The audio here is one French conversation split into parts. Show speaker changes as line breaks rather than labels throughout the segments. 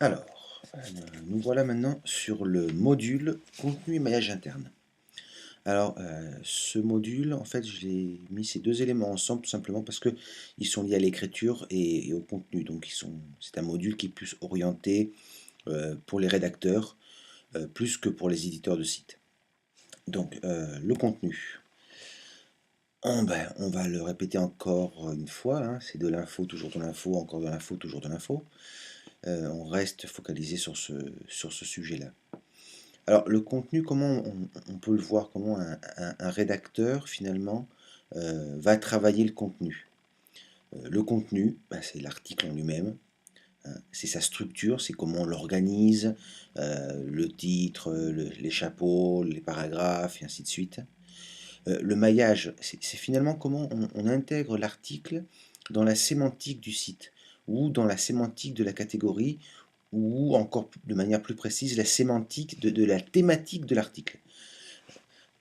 Alors, nous voilà maintenant sur le module contenu et maillage interne. Alors, ce module, en fait, j'ai mis ces 2 éléments ensemble tout simplement parce que ils sont liés à l'écriture et au contenu. Donc c'est un module qui est plus orienté, pour les rédacteurs, plus que pour les éditeurs de sites. Donc, le contenu. On va le répéter encore une fois, hein, c'est de l'info, toujours de l'info, encore de l'info, toujours de l'info. On reste focalisé sur ce sujet-là. Alors, le contenu, comment on peut le voir? Comment un rédacteur, finalement, va travailler le contenu? Le contenu, bah, c'est l'article en lui-même, hein, c'est sa structure, c'est comment on l'organise, le titre, les chapeaux, les paragraphes, et ainsi de suite. Le maillage, c'est finalement comment on intègre l'article dans la sémantique du site, ou dans la sémantique de la catégorie, ou encore de manière plus précise, la sémantique de la thématique de l'article.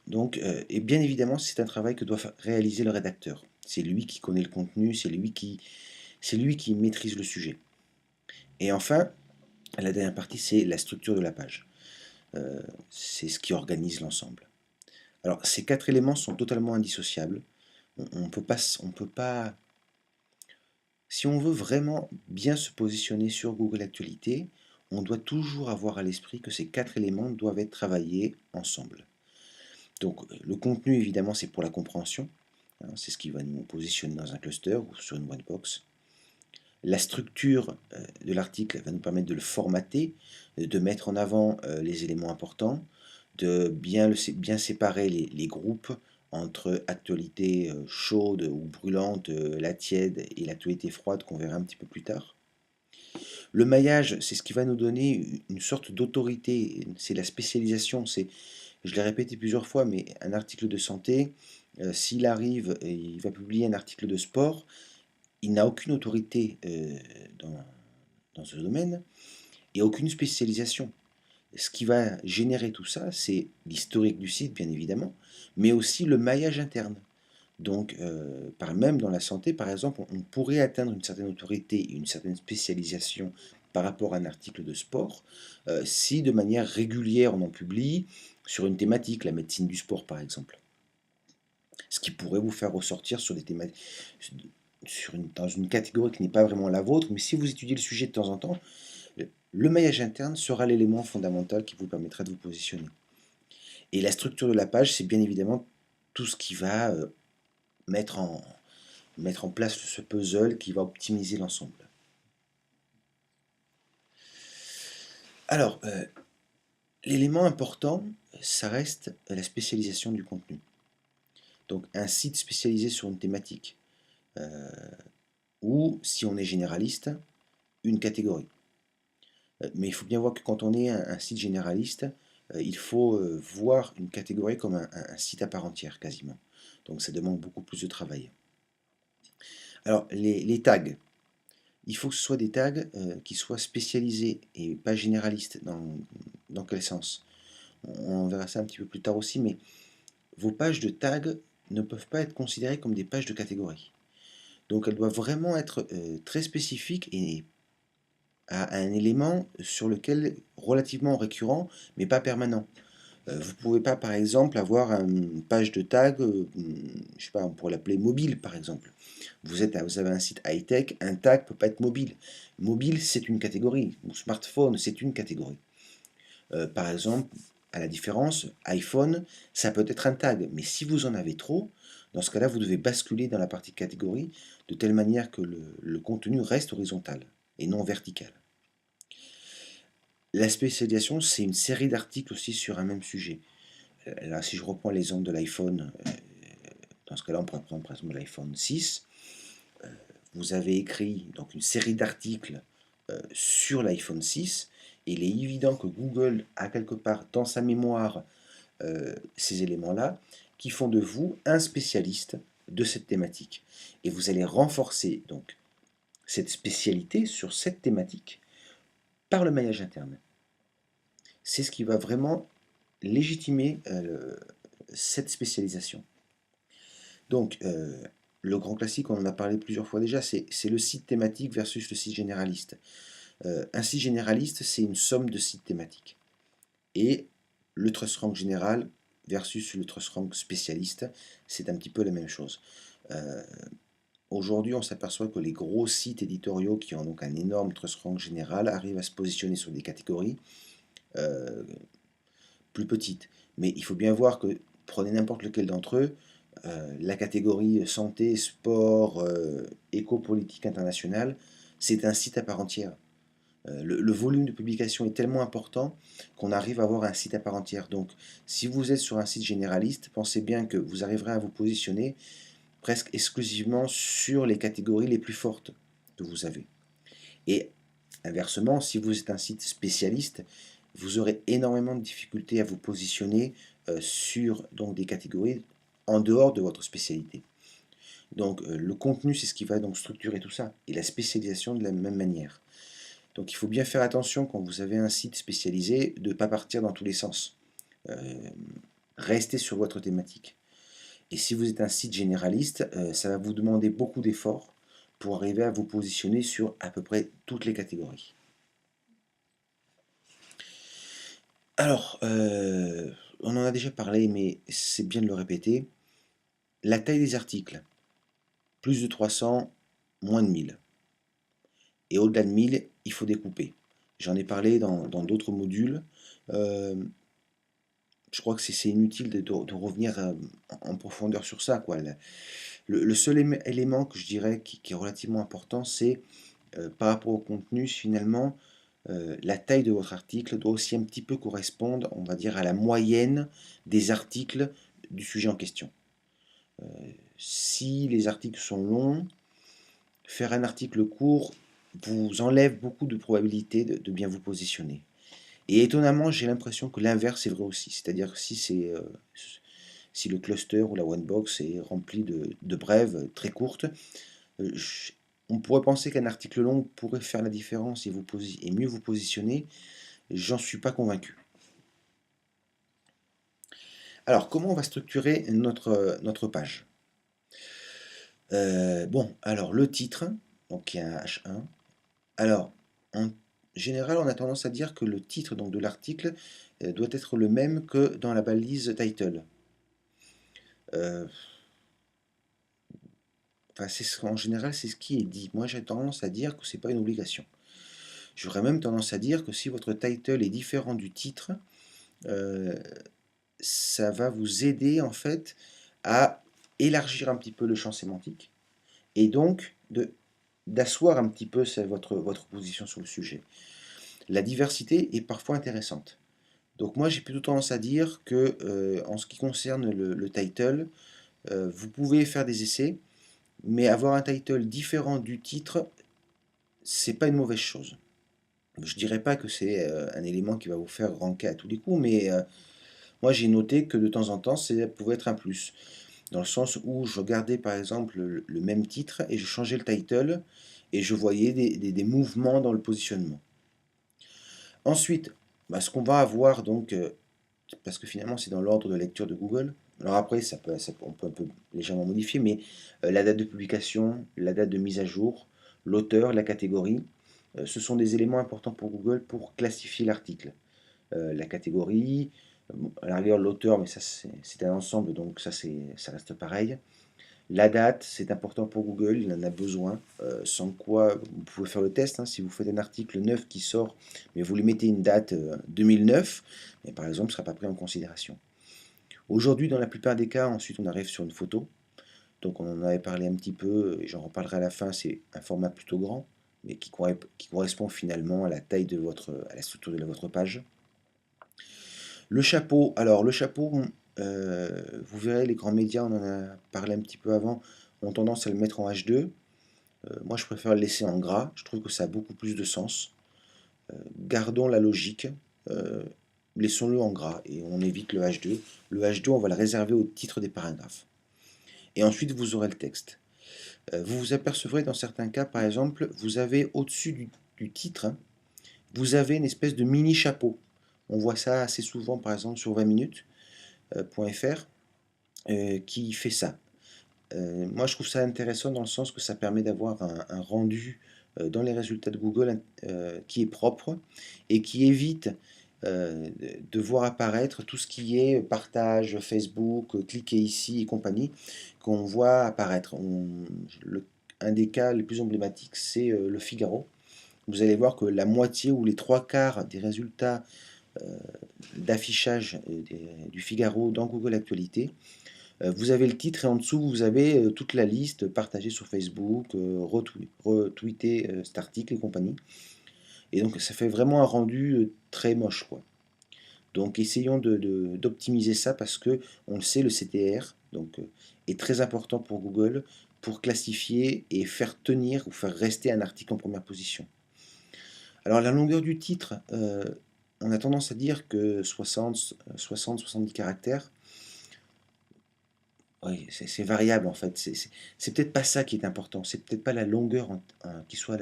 Donc, et bien évidemment, c'est un travail que doit réaliser le rédacteur. C'est lui qui connaît le contenu, c'est lui qui maîtrise le sujet. Et enfin, la dernière partie, c'est la structure de la page. C'est ce qui organise l'ensemble. Alors, ces 4 éléments sont totalement indissociables. On peut pas, si on veut vraiment bien se positionner sur Google Actualité, on doit toujours avoir à l'esprit que ces 4 éléments doivent être travaillés ensemble. Donc, le contenu, évidemment, c'est pour la compréhension, hein, c'est ce qui va nous positionner dans un cluster ou sur une white box. La structure de l'article va nous permettre de le formater, de mettre en avant les éléments importants, de bien séparer les groupes entre actualité chaude ou brûlante, la tiède et l'actualité froide qu'on verra un petit peu plus tard. Le maillage, c'est ce qui va nous donner une sorte d'autorité, c'est la spécialisation, je l'ai répété plusieurs fois, mais un article de santé, s'il arrive et il va publier un article de sport, il n'a aucune autorité dans ce domaine et aucune spécialisation. Ce qui va générer tout ça, c'est l'historique du site, bien évidemment, mais aussi le maillage interne. Donc, même dans la santé, par exemple, on pourrait atteindre une certaine autorité et une certaine spécialisation par rapport à un article de sport, si de manière régulière on en publie sur une thématique, la médecine du sport par exemple. Ce qui pourrait vous faire ressortir sur des thématiques, dans une catégorie qui n'est pas vraiment la vôtre, mais si vous étudiez le sujet de temps en temps, le maillage interne sera l'élément fondamental qui vous permettra de vous positionner. Et la structure de la page, c'est bien évidemment tout ce qui va mettre en, mettre en place ce puzzle qui va optimiser l'ensemble. Alors, l'élément important, ça reste la spécialisation du contenu. Donc un site spécialisé sur une thématique, ou si on est généraliste, une catégorie. Mais il faut bien voir que quand on est un site généraliste, il faut voir une catégorie comme un site à part entière quasiment. Donc ça demande beaucoup plus de travail. Alors les tags, il faut que ce soit des tags qui soient spécialisés et pas généralistes. Dans quel sens? On verra ça un petit peu plus tard aussi, mais vos pages de tags ne peuvent pas être considérées comme des pages de catégorie. Donc elles doivent vraiment être très spécifiques et à un élément sur lequel relativement récurrent, mais pas permanent. Vous pouvez pas, par exemple, avoir une page de tag, je sais pas, on pourrait l'appeler mobile, par exemple. Vous avez un site high-tech, un tag peut pas être mobile. Mobile, c'est une catégorie. Ou smartphone, c'est une catégorie. Par exemple, à la différence, iPhone, ça peut être un tag, mais si vous en avez trop, dans ce cas-là, vous devez basculer dans la partie catégorie de telle manière que le contenu reste horizontal et non vertical. La spécialisation, c'est une série d'articles aussi sur un même sujet. Là, si je reprends l'exemple de l'iPhone, dans ce cas-là, on pourrait prendre par exemple l'iPhone 6. Vous avez écrit donc une série d'articles sur l'iPhone 6, et il est évident que Google a quelque part dans sa mémoire ces éléments-là qui font de vous un spécialiste de cette thématique. Et vous allez renforcer donc cette spécialité sur cette thématique par le maillage interne. C'est ce qui va vraiment légitimer cette spécialisation. Donc, le grand classique, on en a parlé plusieurs fois déjà, c'est le site thématique versus le site généraliste. Un site généraliste, c'est une somme de sites thématiques. Et le TrustRank général versus le TrustRank spécialiste, c'est un petit peu la même chose. Euh, Aujourd'hui, on s'aperçoit que les gros sites éditoriaux qui ont donc un énorme TrustRank général arrivent à se positionner sur des catégories euh, plus petites. Mais il faut bien voir que, prenez n'importe lequel d'entre eux, la catégorie santé, sport, éco-politique internationale, c'est un site à part entière. Le volume de publication est tellement important qu'on arrive à avoir un site à part entière. Donc, si vous êtes sur un site généraliste, pensez bien que vous arriverez à vous positionner presque exclusivement sur les catégories les plus fortes que vous avez. Et inversement, si vous êtes un site spécialiste, vous aurez énormément de difficultés à vous positionner sur donc, des catégories en dehors de votre spécialité. Donc le contenu, c'est ce qui va donc structurer tout ça, et la spécialisation de la même manière. Donc il faut bien faire attention quand vous avez un site spécialisé de ne pas partir dans tous les sens. Restez sur votre thématique. Et si vous êtes un site généraliste, ça va vous demander beaucoup d'efforts pour arriver à vous positionner sur à peu près toutes les catégories. Alors, on en a déjà parlé, mais c'est bien de le répéter. La taille des articles, plus de 300, moins de 1000. Et au-delà de 1000, il faut découper. J'en ai parlé dans d'autres modules. Euh, je crois que c'est inutile de revenir en profondeur sur ça, quoi. Le seul élément que je dirais qui est relativement important, c'est par rapport au contenu, finalement, la taille de votre article doit aussi un petit peu correspondre, on va dire, à la moyenne des articles du sujet en question. Si les articles sont longs, faire un article court vous enlève beaucoup de probabilités de bien vous positionner. Et étonnamment, j'ai l'impression que l'inverse est vrai aussi. C'est-à-dire que si le cluster ou la one box est rempli de brèves très courtes, euh, on pourrait penser qu'un article long pourrait faire la différence et mieux vous positionner. J'en suis pas convaincu. Alors, comment on va structurer notre page? Bon, alors le titre, donc il y a un H1. Alors, en général, on a tendance à dire que le titre donc, de l'article doit être le même que dans la balise title. Euh, Enfin, en général, c'est ce qui est dit. Moi, j'ai tendance à dire que c'est pas une obligation. J'aurais même tendance à dire que si votre title est différent du titre, euh, ça va vous aider en fait à élargir un petit peu le champ sémantique et donc d'asseoir un petit peu votre position sur le sujet. La diversité est parfois intéressante. Donc moi j'ai plutôt tendance à dire que en ce qui concerne le title, vous pouvez faire des essais, mais avoir un title différent du titre, c'est pas une mauvaise chose. Je dirais pas que c'est un élément qui va vous faire ranker à tous les coups, mais moi j'ai noté que de temps en temps ça pouvait être un plus. Dans le sens où je regardais par exemple le même titre et je changeais le title et je voyais des mouvements dans le positionnement. Ensuite, bah, ce qu'on va avoir donc, parce que finalement c'est dans l'ordre de lecture de Google. Alors après, on peut un peu légèrement modifier, mais la date de publication, la date de mise à jour, l'auteur, la catégorie, ce sont des éléments importants pour Google pour classifier l'article. La catégorie, à la rigueur l'auteur, mais ça c'est un ensemble, donc ça reste pareil. La date, c'est important pour Google, il en a besoin, sans quoi vous pouvez faire le test, hein, si vous faites un article neuf qui sort, mais vous lui mettez une date 2009, mais par exemple, ce ne sera pas pris en considération. Aujourd'hui, dans la plupart des cas, ensuite on arrive sur une photo, donc on en avait parlé un petit peu, et j'en reparlerai à la fin, c'est un format plutôt grand, mais qui correspond finalement à la taille à la structure de votre page. Le chapeau, alors le chapeau, vous verrez, les grands médias, on en a parlé un petit peu avant, ont tendance à le mettre en H2. Moi, je préfère le laisser en gras. Je trouve que ça a beaucoup plus de sens. Gardons la logique. euh, Laissons-le en gras et on évite le H2. Le H2, on va le réserver au titre des paragraphes. Et ensuite, vous aurez le texte. Vous vous apercevrez dans certains cas, par exemple, vous avez au-dessus du titre, hein, vous avez une espèce de mini chapeau. On voit ça assez souvent, par exemple, sur 20 minutes.fr qui fait ça. Moi, je trouve ça intéressant dans le sens que ça permet d'avoir un rendu dans les résultats de Google qui est propre et qui évite de voir apparaître tout ce qui est partage, Facebook, cliquez ici et compagnie, qu'on voit apparaître. Un des cas les plus emblématiques, c'est le Figaro. Vous allez voir que la moitié ou les trois quarts des résultats d'affichage du Figaro dans Google Actualité, vous avez le titre et en dessous vous avez toute la liste partagée sur Facebook, retweeter cet article et compagnie. Et donc ça fait vraiment un rendu très moche, quoi. Donc essayons d'optimiser ça parce que on le sait, le CTR est très important pour Google pour classifier et faire tenir ou faire rester un article en première position. Alors la longueur du titre, on a tendance à dire que 60-70 caractères, oui, c'est variable en fait. C'est peut-être pas ça qui est important. C'est peut-être pas la longueur qui soit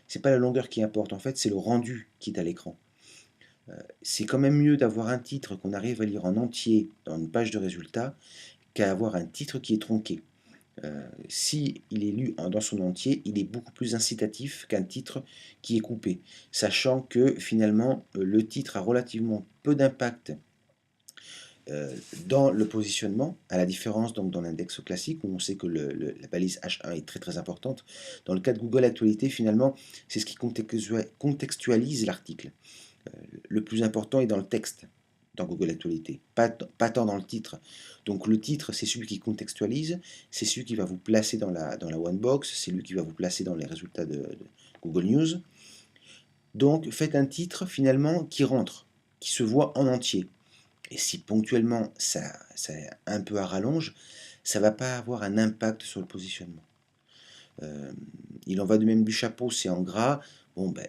c'est pas la longueur qui importe. En fait, c'est le rendu qui est à l'écran. C'est quand même mieux d'avoir un titre qu'on arrive à lire en entier dans une page de résultats qu'à avoir un titre qui est tronqué. Si il est lu dans son entier, il est beaucoup plus incitatif qu'un titre qui est coupé, sachant que finalement le titre a relativement peu d'impact dans le positionnement, à la différence donc dans l'index classique où on sait que la balise H1 est très très importante. Dans le cas de Google Actualité, finalement, c'est ce qui contextualise l'article. Le plus important est dans le texte, dans Google Actualité, pas tant dans le titre. Donc le titre, c'est celui qui contextualise, c'est celui qui va vous placer dans la one box, c'est lui qui va vous placer dans les résultats de Google News. Donc faites un titre finalement qui rentre, qui se voit en entier. Et si ponctuellement ça est un peu à rallonge, ça ne va pas avoir un impact sur le positionnement. Il en va de même du chapeau, c'est en gras. Bon, ben,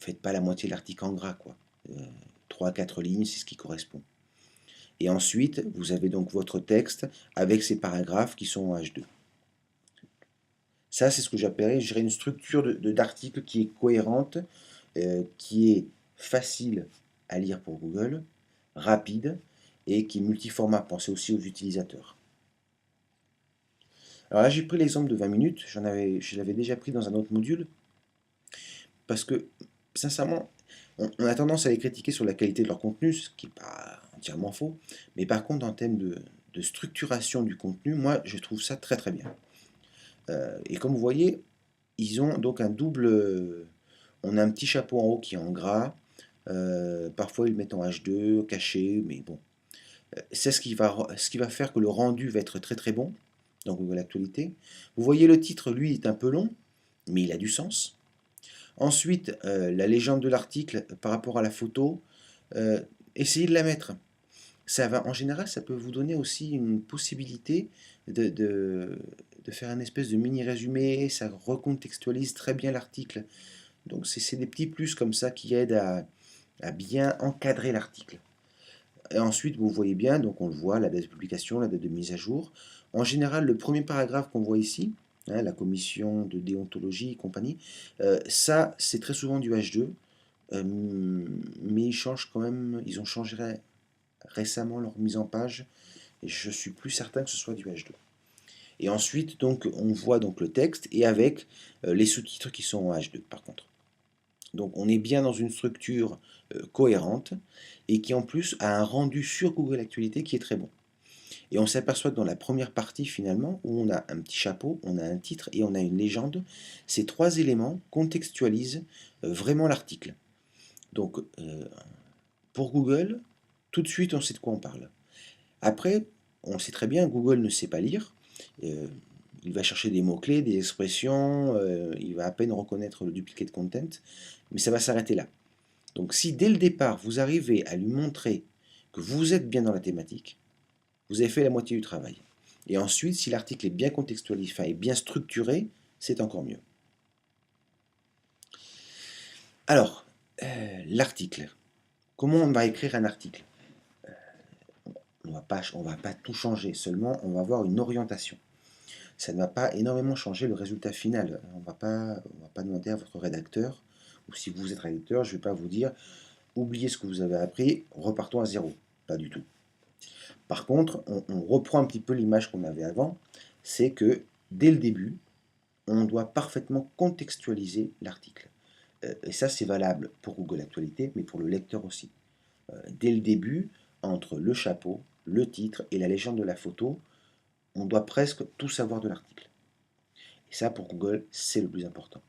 faites pas la moitié de l'article en gras, quoi. 3 à 4 lignes, c'est ce qui correspond. Et ensuite, vous avez donc votre texte avec ces paragraphes qui sont en H2. Ça, c'est ce que j'appellerais, je dirais, une structure d'article qui est cohérente, qui est facile à lire pour Google, rapide et qui est multiformat. Pensez aussi aux utilisateurs. Alors là, j'ai pris l'exemple de 20 minutes, je l'avais déjà pris dans un autre module, parce que, sincèrement, on a tendance à les critiquer sur la qualité de leur contenu, ce qui n'est pas entièrement faux, mais par contre, en termes de structuration du contenu, moi, je trouve ça très très bien. Et comme vous voyez, ils ont donc un double... On a un petit chapeau en haut qui est en gras, parfois ils le mettent en H2, caché, mais bon. C'est ce qui va faire que le rendu va être très très bon dans Google Actualité. Vous voyez le titre, lui, est un peu long, mais il a du sens. Ensuite, la légende de l'article par rapport à la photo, essayez de la mettre. Ça va, en général, ça peut vous donner aussi une possibilité de faire un espèce de mini résumé, ça recontextualise très bien l'article. Donc c'est des petits plus comme ça qui aident à bien encadrer l'article. Et ensuite, vous voyez bien, donc on le voit, la date de publication, la date de mise à jour. En général, le premier paragraphe qu'on voit ici, hein, la commission de déontologie et compagnie, ça, c'est très souvent du H2, mais ils changent quand même, ils ont changé récemment leur mise en page, et je suis plus certain que ce soit du H2. Et ensuite, donc, on voit donc le texte, et avec les sous-titres qui sont en H2, par contre. Donc on est bien dans une structure cohérente et qui en plus a un rendu sur Google Actualité qui est très bon. Et on s'aperçoit que dans la première partie finalement, où on a un petit chapeau, on a un titre et on a une légende, ces trois éléments contextualisent vraiment l'article. Donc pour Google, tout de suite on sait de quoi on parle. Après, on sait très bien, Google ne sait pas lire. Il va chercher des mots-clés, des expressions, il va à peine reconnaître le duplicate content, mais ça va s'arrêter là. Donc si dès le départ, vous arrivez à lui montrer que vous êtes bien dans la thématique, vous avez fait la moitié du travail. Et ensuite, si l'article est bien contextualisé, enfin, est bien structuré, c'est encore mieux. Alors, l'article. Comment on va écrire un article? On va pas tout changer, seulement on va avoir une orientation. Ça ne va pas énormément changer le résultat final. On va pas demander à votre rédacteur, ou si vous êtes rédacteur, je ne vais pas vous dire oubliez ce que vous avez appris, repartons à zéro. Pas du tout. Par contre, on reprend un petit peu l'image qu'on avait avant, c'est que dès le début, on doit parfaitement contextualiser l'article. Et ça, c'est valable pour Google Actualité, mais pour le lecteur aussi. Dès le début, entre le chapeau, le titre et la légende de la photo, on doit presque tout savoir de l'article. Et ça, pour Google, c'est le plus important.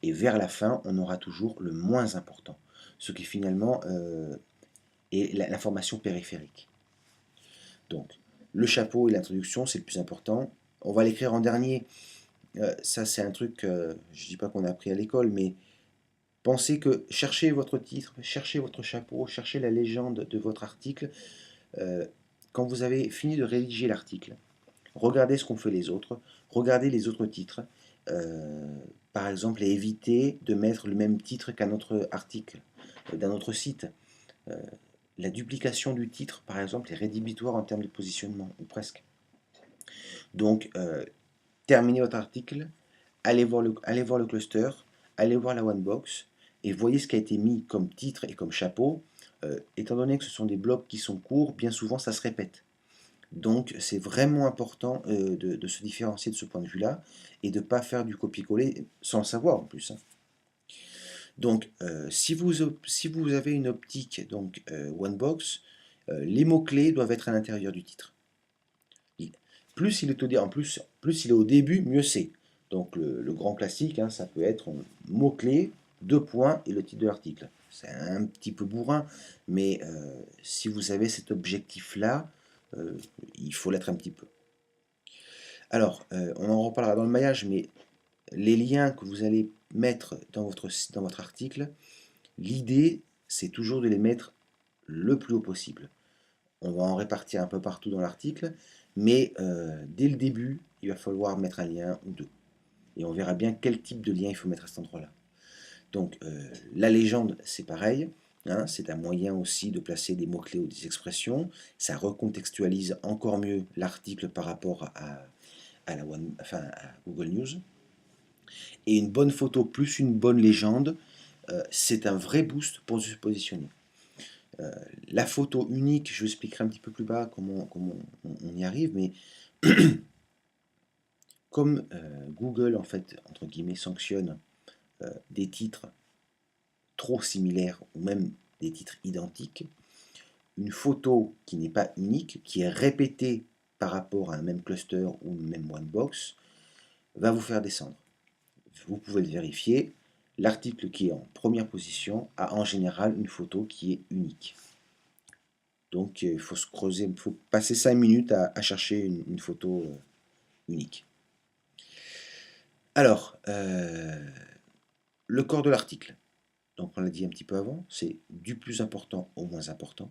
Et vers la fin, on aura toujours le moins important, ce qui finalement est l'information périphérique. Donc, le chapeau et l'introduction, c'est le plus important. On va l'écrire en dernier. Ça, c'est un truc, je ne dis pas qu'on a appris à l'école, mais pensez que cherchez votre titre, cherchez votre chapeau, cherchez la légende de votre article. Euh, Quand vous avez fini de rédiger l'article, regardez ce qu'ont fait les autres, regardez les autres titres, euh, par exemple, et évitez de mettre le même titre qu'un autre article d'un autre site. Euh, la duplication du titre, par exemple, est rédhibitoire en termes de positionnement, ou presque. Donc, terminez votre article, allez voir le cluster, allez voir la one box, et voyez ce qui a été mis comme titre et comme chapeau. Étant donné que ce sont des blocs qui sont courts, bien souvent ça se répète. Donc c'est vraiment important de se différencier de ce point de vue-là et de ne pas faire du copier-coller sans le savoir en plus, hein. Donc si vous avez une optique donc OneBox, les mots-clés doivent être à l'intérieur du titre. Plus il est plus il est au début, mieux c'est. Donc le grand classique, hein, ça peut être mots-clés, deux points et le titre de l'article. C'est un petit peu bourrin, mais si vous avez cet objectif-là, euh, il faut l'être un petit peu. Alors, on en reparlera dans le maillage, mais les liens que vous allez mettre dans votre article, l'idée, c'est toujours de les mettre le plus haut possible. On va en répartir un peu partout dans l'article, mais dès le début, il va falloir mettre un lien ou deux. Et on verra bien quel type de lien il faut mettre à cet endroit-là. Donc, la légende, c'est pareil, hein, c'est un moyen aussi de placer des mots-clés ou des expressions. Ça recontextualise encore mieux l'article par rapport à Google News. Et une bonne photo plus une bonne légende, c'est un vrai boost pour se positionner. Euh, la photo unique, je vous expliquerai un petit peu plus bas comment on y arrive, mais comme Google, en fait, entre guillemets, sanctionne des titres trop similaires ou même des titres identiques, une photo qui n'est pas unique, qui est répétée par rapport à un même cluster ou une même one box, va vous faire descendre. Vous pouvez le vérifier. L'article qui est en première position a en général une photo qui est unique. Donc il faut se creuser, il faut passer 5 minutes à chercher une photo unique. Alors, le corps de l'article. Donc on l'a dit un petit peu avant, c'est du plus important au moins important.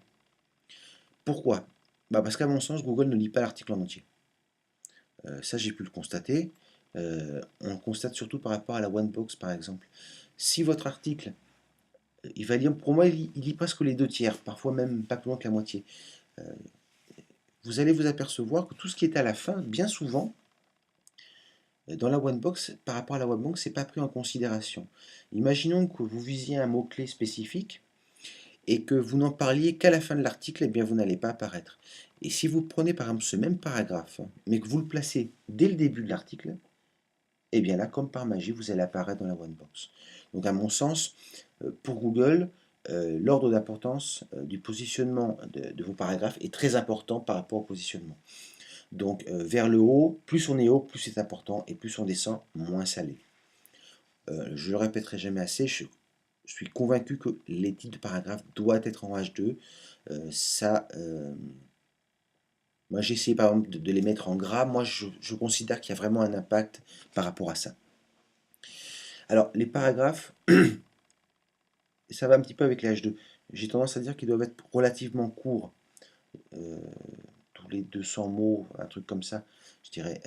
Pourquoi? Parce qu'à mon sens, Google ne lit pas l'article en entier. Ça, j'ai pu le constater. On le constate surtout par rapport à la one box, par exemple. Si votre article, il va lire, pour moi, il lit presque les deux tiers, parfois même pas plus loin que la moitié. Euh, vous allez vous apercevoir que tout ce qui est à la fin, bien souvent, dans la one box, par rapport à la one box, c'est pas pris en considération. Imaginons que vous visiez un mot-clé spécifique et que vous n'en parliez qu'à la fin de l'article, eh bien vous n'allez pas apparaître. Et si vous prenez par exemple ce même paragraphe, mais que vous le placez dès le début de l'article, eh bien là, comme par magie, vous allez apparaître dans la one box. Donc à mon sens, pour Google, l'ordre d'importance du positionnement de vos paragraphes est très important par rapport au positionnement. Donc vers le haut, plus on est haut, plus c'est important, et plus on descend, moins ça l'est. Je le répéterai jamais assez, je suis convaincu que les titres de paragraphes doivent être en H2. Ça, moi j'ai essayé par exemple de les mettre en gras. Moi je considère qu'il y a vraiment un impact par rapport à ça. Alors les paragraphes, ça va un petit peu avec les H2. J'ai tendance à dire qu'ils doivent être relativement courts. Euh, Tous les 200 mots, un truc comme ça, je dirais.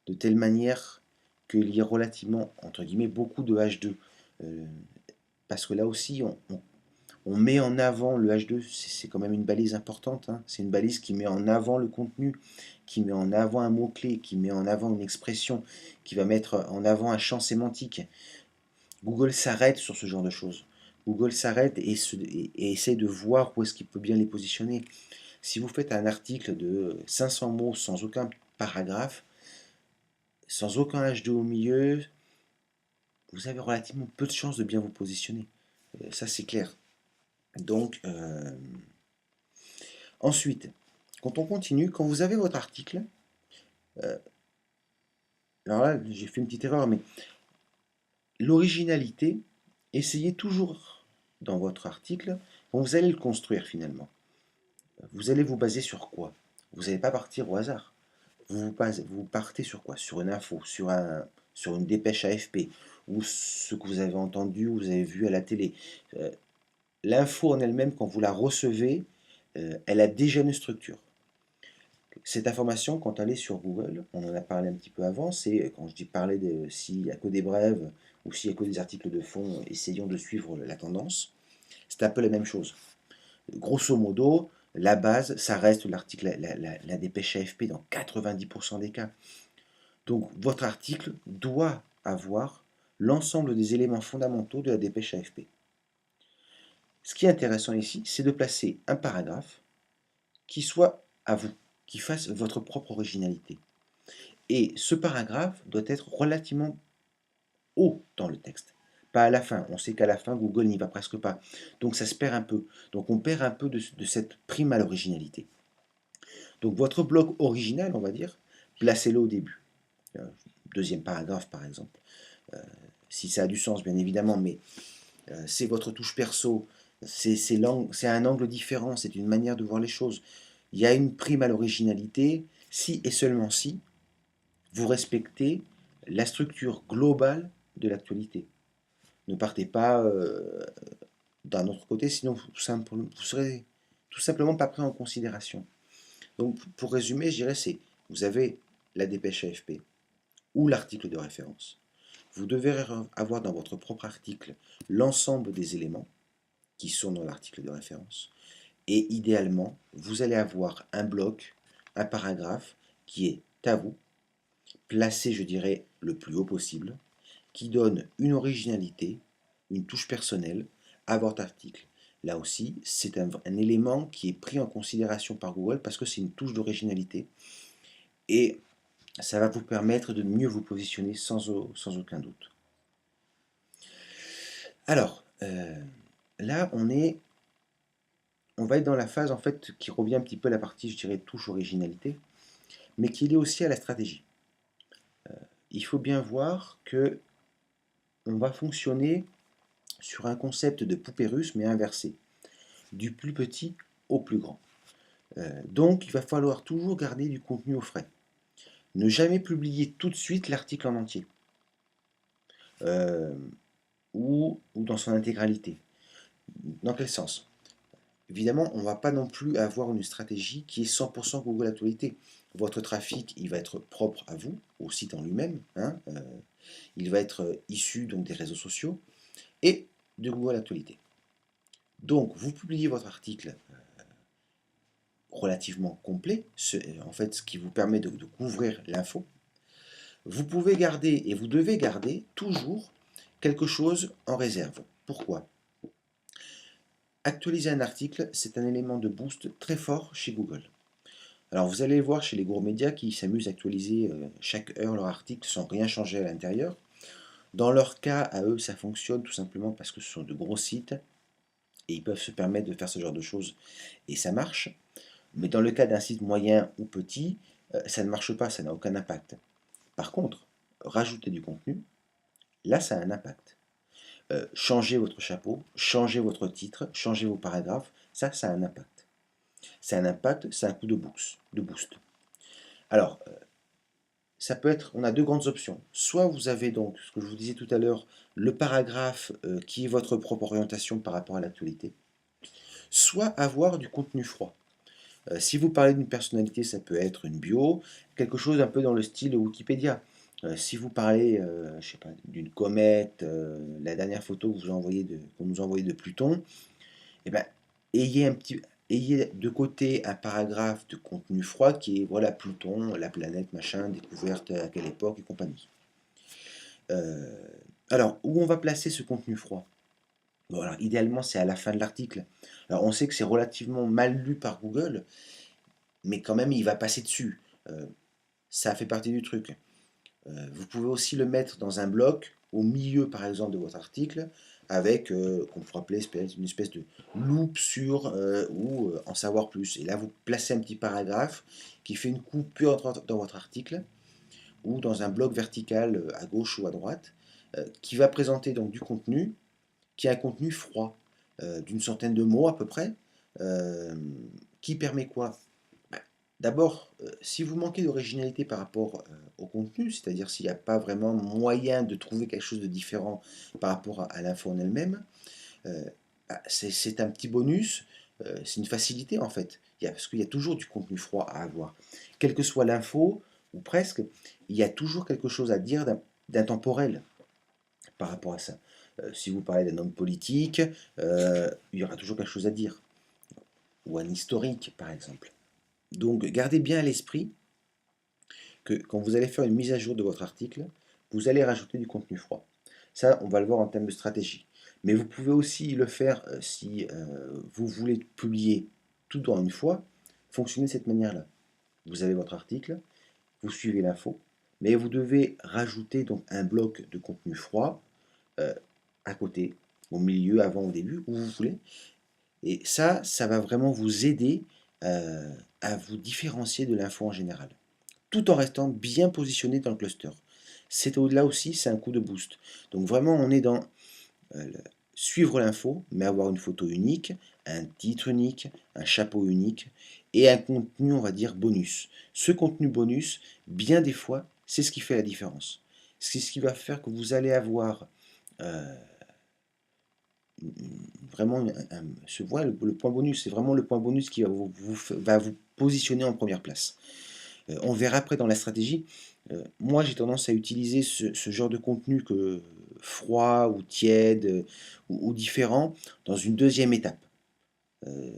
De telle manière qu'il y ait relativement, entre guillemets, beaucoup de H2. Euh, Parce que là aussi, on met en avant le H2, c'est quand même une balise importante, hein. C'est une balise qui met en avant le contenu, qui met en avant un mot-clé, qui met en avant une expression, qui va mettre en avant un champ sémantique. Google s'arrête sur ce genre de choses. Google s'arrête et essaie de voir où est-ce qu'il peut bien les positionner. Si vous faites un article de 500 mots sans aucun paragraphe, sans aucun HD au milieu, vous avez relativement peu de chances de bien vous positionner. Ça, c'est clair. Donc, ensuite, quand on continue, quand vous avez votre article, euh, alors là, j'ai fait une petite erreur, mais l'originalité, essayez toujours dans votre article, quand vous allez le construire finalement, vous allez vous baser sur quoi? Vous n'allez pas partir au hasard. Vous partez sur quoi? Sur une info, sur une dépêche AFP, ou ce que vous avez entendu ou vous avez vu à la télé. Euh, L'info en elle-même, quand vous la recevez, elle a déjà une structure. Cette information, quand elle est sur Google, on en a parlé un petit peu avant, c'est quand je dis parler de s'il n'y a que des brèves ou s'il n'y a que des articles de fond, essayons de suivre la tendance. C'est un peu la même chose. Grosso modo, la base, ça reste l'article, la dépêche AFP dans 90% des cas. Donc votre article doit avoir l'ensemble des éléments fondamentaux de la dépêche AFP. Ce qui est intéressant ici, c'est de placer un paragraphe qui soit à vous, qui fasse votre propre originalité. Et ce paragraphe doit être relativement haut dans le texte, pas à la fin. On sait qu'à la fin, Google n'y va presque pas. Donc ça se perd un peu. Donc on perd un peu de cette prime à l'originalité. Donc votre bloc original, on va dire, placez-le au début. Deuxième paragraphe, par exemple. Euh, si ça a du sens, bien évidemment, mais c'est votre touche perso, c'est un angle différent, c'est une manière de voir les choses. Il y a une prime à l'originalité si et seulement si vous respectez la structure globale de l'actualité. Ne partez pas d'un autre côté, sinon vous serez tout simplement pas pris en considération. Donc pour résumer, je dirais c'est vous avez la dépêche AFP ou l'article de référence. Vous devez avoir dans votre propre article l'ensemble des éléments qui sont dans l'article de référence. Et idéalement, vous allez avoir un bloc, un paragraphe qui est à vous, placé, je dirais, le plus haut possible, qui donne une originalité, une touche personnelle à votre article. Là aussi, c'est un élément qui est pris en considération par Google parce que c'est une touche d'originalité et ça va vous permettre de mieux vous positionner sans aucun doute. Alors, là, on va être dans la phase en fait qui revient un petit peu à la partie, je dirais, touche originalité, mais qui est liée aussi à la stratégie. Il faut bien voir que on va fonctionner sur un concept de poupée russe, mais inversé, du plus petit au plus grand. Donc, il va falloir toujours garder du contenu au frais. Ne jamais publier tout de suite l'article en entier euh, ou dans son intégralité. Dans quel sens? Évidemment, on ne va pas non plus avoir une stratégie qui est 100% Google Actualité. Votre trafic, il va être propre à vous, au site en lui-même. Hein, il va être issu donc des réseaux sociaux et de Google Actualité. Donc, vous publiez votre article relativement complet, en fait, ce qui vous permet de couvrir l'info. Vous pouvez garder et vous devez garder toujours quelque chose en réserve. Pourquoi? Actualiser un article, c'est un élément de boost très fort chez Google. Alors vous allez voir chez les gros médias qui s'amusent à actualiser chaque heure leur article sans rien changer à l'intérieur. Dans leur cas, à eux, ça fonctionne tout simplement parce que ce sont de gros sites et ils peuvent se permettre de faire ce genre de choses et ça marche. Mais dans le cas d'un site moyen ou petit, ça ne marche pas, ça n'a aucun impact. Par contre, rajouter du contenu, là, ça a un impact. Changer votre chapeau, changer votre titre, changer vos paragraphes, ça a un impact. C'est un impact, c'est un coup de boost. Alors, ça peut être, on a deux grandes options. Soit vous avez donc, ce que je vous disais tout à l'heure, le paragraphe qui est votre propre orientation par rapport à l'actualité, soit avoir du contenu froid. Si vous parlez d'une personnalité, ça peut être une bio, quelque chose un peu dans le style Wikipédia. Si vous parlez, je sais pas, d'une comète, la dernière photo que qu'on nous a envoyée de Pluton, eh ben, ayez ayez de côté un paragraphe de contenu froid qui est voilà Pluton, la planète, machin, découverte à quelle époque et compagnie. Euh, alors, où on va placer ce contenu froid? Voilà, idéalement, c'est à la fin de l'article. Alors, on sait que c'est relativement mal lu par Google, mais quand même, il va passer dessus. Ça fait partie du truc. Vous pouvez aussi le mettre dans un bloc, au milieu par exemple de votre article, avec, qu'on pourrait appeler une espèce de loupe sur, ou en savoir plus. Et là, vous placez un petit paragraphe qui fait une coupure dans votre article, ou dans un bloc vertical à gauche ou à droite, qui va présenter donc du contenu, qui est un contenu froid, d'une centaine de mots à peu près, euh, qui permet quoi? Bah, d'abord, si vous manquez d'originalité par rapport au contenu, c'est-à-dire s'il n'y a pas vraiment moyen de trouver quelque chose de différent par rapport à l'info en elle-même, euh, c'est un petit bonus, c'est une facilité en fait. Parce qu'il y a toujours du contenu froid à avoir. Quelle que soit l'info, ou presque, il y a toujours quelque chose à dire d'intemporel par rapport à ça. Si vous parlez d'un homme politique, il y aura toujours quelque chose à dire. Ou un historique, par exemple. Donc gardez bien à l'esprit que quand vous allez faire une mise à jour de votre article, vous allez rajouter du contenu froid. Ça, on va le voir en termes de stratégie. Mais vous pouvez aussi le faire si vous voulez publier tout dans une fois, fonctionner de cette manière-là. Vous avez votre article, vous suivez l'info, mais vous devez rajouter donc un bloc de contenu froid euh, à côté, au milieu, avant, au début, où vous voulez. Et ça va vraiment vous aider à vous différencier de l'info en général, tout en restant bien positionné dans le cluster. C'est là aussi, c'est un coup de boost. Donc vraiment, on est dans suivre l'info, mais avoir une photo unique, un titre unique, un chapeau unique et un contenu, on va dire, bonus. Ce contenu bonus, bien des fois, c'est ce qui fait la différence. C'est ce qui va faire que vous allez avoir euh, vraiment le point bonus. C'est vraiment le point bonus qui va vous positionner en première place. On verra après dans la stratégie. Moi, j'ai tendance à utiliser ce genre de contenu froid ou tiède ou différent dans une deuxième étape.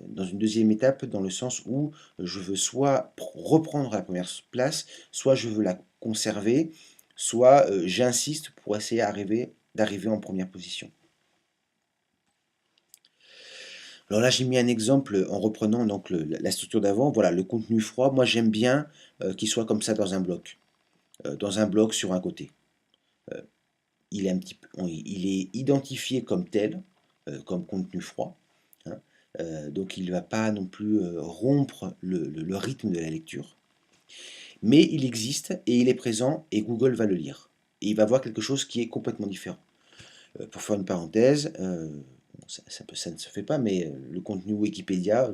Dans une deuxième étape, dans le sens où je veux soit reprendre la première place, soit je veux la conserver, soit j'insiste pour essayer d'arriver en première position. Alors là, j'ai mis un exemple en reprenant donc la structure d'avant. Voilà, le contenu froid, moi j'aime bien qu'il soit comme ça dans un bloc sur un côté. Euh, il est identifié comme tel, comme contenu froid, hein. Donc il ne va pas non plus rompre le rythme de la lecture. Mais il existe et il est présent et Google va le lire. Et il va voir quelque chose qui est complètement différent. Pour faire une parenthèse, ça ne se fait pas, mais le contenu Wikipédia,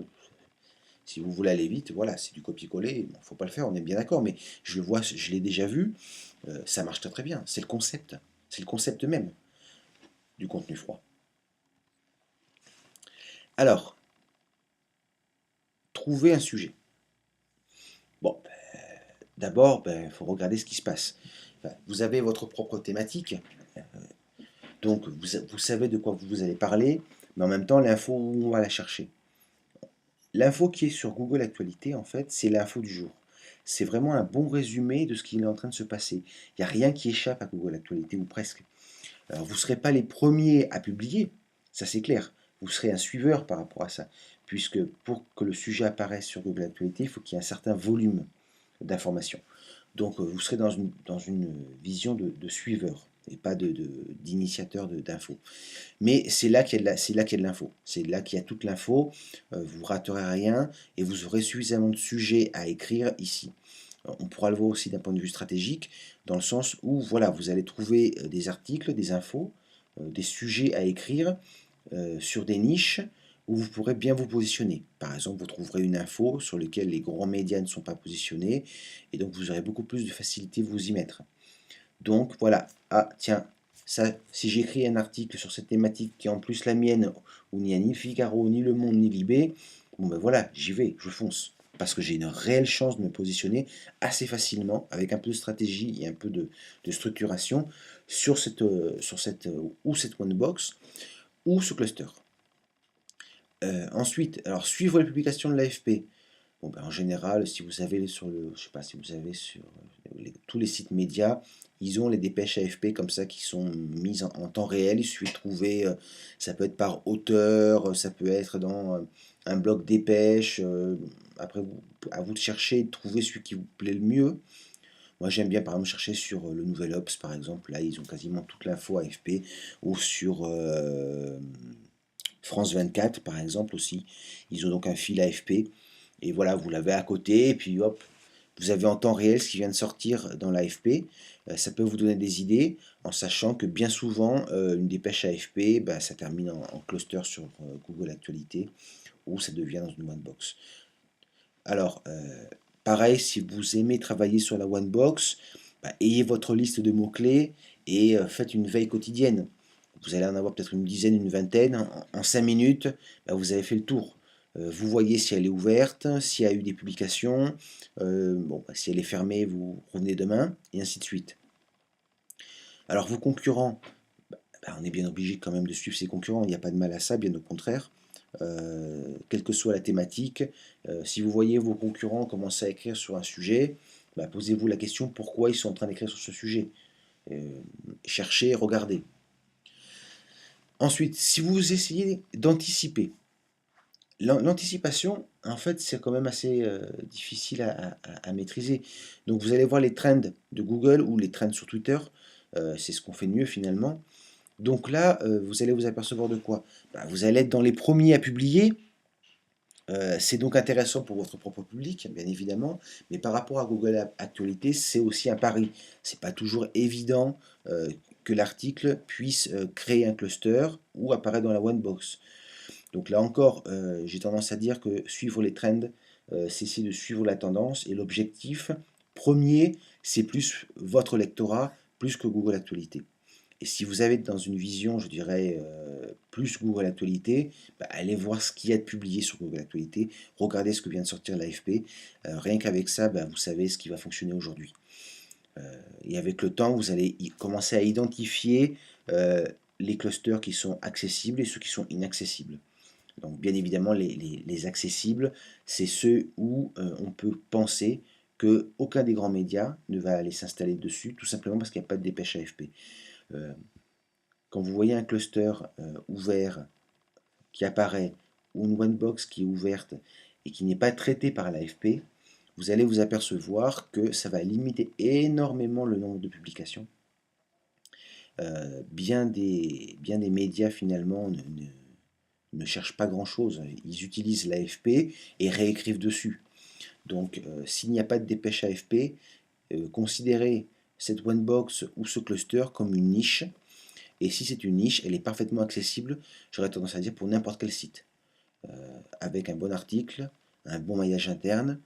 si vous voulez aller vite, voilà, c'est du copier-coller. Il ne faut pas le faire, on est bien d'accord, mais je l'ai déjà vu, ça marche très très bien. C'est le concept même du contenu froid. Alors, trouver un sujet. Bon, d'abord, il faut regarder ce qui se passe. Enfin, vous avez votre propre thématique, donc vous savez de quoi vous allez parler, mais en même temps, l'info, on va la chercher. L'info qui est sur Google Actualité, en fait, c'est l'info du jour. C'est vraiment un bon résumé de ce qui est en train de se passer. Il n'y a rien qui échappe à Google Actualité, ou presque. Alors, vous ne serez pas les premiers à publier, ça c'est clair. Vous serez un suiveur par rapport à ça, puisque pour que le sujet apparaisse sur Google Actualité, il faut qu'il y ait un certain volume d'informations. Donc vous serez dans une vision de suiveur et pas d'initiateur d'infos. Mais c'est là qu'il y a de l'info. C'est là qu'il y a toute l'info. Vous raterez rien et vous aurez suffisamment de sujets à écrire ici. On pourra le voir aussi d'un point de vue stratégique, dans le sens où voilà, vous allez trouver des articles, des infos, des sujets à écrire sur des niches où vous pourrez bien vous positionner. Par exemple, vous trouverez une info sur laquelle les grands médias ne sont pas positionnés, et donc vous aurez beaucoup plus de facilité à vous y mettre. Donc voilà, ah tiens, ça, si j'écris un article sur cette thématique qui est en plus la mienne, où il n'y a ni le Figaro, ni Le Monde, ni Libé, bon ben voilà, j'y vais, je fonce. Parce que j'ai une réelle chance de me positionner assez facilement, avec un peu de stratégie et un peu de structuration, ou cette one box, ou ce cluster. Ensuite, alors suivre les publications de l'AFP. Bon, ben, en général, si vous avez je sais pas si vous avez sur tous les sites médias, ils ont les dépêches AFP comme ça qui sont mises en temps réel. Il suffit de trouver, ça peut être par auteur, ça peut être dans un bloc dépêche. Après, à vous de chercher et de trouver celui qui vous plaît le mieux. Moi, j'aime bien, par exemple, chercher sur le Nouvel Obs, par exemple. Là, ils ont quasiment toute l'info AFP. Ou sur France 24, par exemple, aussi. Ils ont donc un fil AFP. Et voilà, vous l'avez à côté. Et puis, hop, vous avez en temps réel ce qui vient de sortir dans l'AFP. Ça peut vous donner des idées, en sachant que bien souvent, une dépêche AFP, bah, ça termine en cluster sur Google Actualité, ou ça devient dans une OneBox. Alors, pareil, si vous aimez travailler sur la OneBox, bah, ayez votre liste de mots-clés et faites une veille quotidienne. Vous allez en avoir peut-être une dizaine, une vingtaine. En 5 minutes, bah, vous avez fait le tour. Vous voyez si elle est ouverte, s'il y a eu des publications. Bon, bah, si elle est fermée, vous revenez demain, et ainsi de suite. Alors, vos concurrents, bah, on est bien obligé quand même de suivre ses concurrents. Il n'y a pas de mal à ça, bien au contraire. Quelle que soit la thématique, si vous voyez vos concurrents commencer à écrire sur un sujet, bah, posez-vous la question pourquoi ils sont en train d'écrire sur ce sujet. Cherchez, regardez. Ensuite, si vous essayez d'anticiper, l'anticipation, en fait, c'est quand même assez difficile à maîtriser. Donc, vous allez voir les trends de Google ou les trends sur Twitter. C'est ce qu'on fait de mieux finalement. Donc là, vous allez vous apercevoir de quoi? Bah, vous allez être dans les premiers à publier. C'est donc intéressant pour votre propre public, bien évidemment, mais par rapport à Google Actualité, c'est aussi un pari. C'est pas toujours évident que l'article puisse créer un cluster ou apparaître dans la one box. Donc là encore, j'ai tendance à dire que suivre les trends, c'est essayer de suivre la tendance, et l'objectif premier, c'est plus votre lectorat, plus que Google Actualité. Et si vous avez dans une vision, je dirais, plus Google Actualité, bah, allez voir ce qu'il y a de publié sur Google Actualité, regardez ce que vient de sortir l'AFP. Rien qu'avec ça, bah, vous savez ce qui va fonctionner aujourd'hui. Et avec le temps, vous allez commencer à identifier les clusters qui sont accessibles et ceux qui sont inaccessibles. Donc bien évidemment, les accessibles, c'est ceux où on peut penser qu'aucun des grands médias ne va aller s'installer dessus, tout simplement parce qu'il n'y a pas de dépêche AFP. Euh, Quand vous voyez un cluster ouvert qui apparaît, ou une one box qui est ouverte et qui n'est pas traitée par l'AFP, vous allez vous apercevoir que ça va limiter énormément le nombre de publications. Bien des médias finalement ne cherchent pas grand-chose. Ils utilisent l'AFP et réécrivent dessus. Donc s'il n'y a pas de dépêche AFP, considérez cette one box ou ce cluster comme une niche. Et si c'est une niche, elle est parfaitement accessible, j'aurais tendance à dire, pour n'importe quel site. Avec un bon article, un bon maillage interne,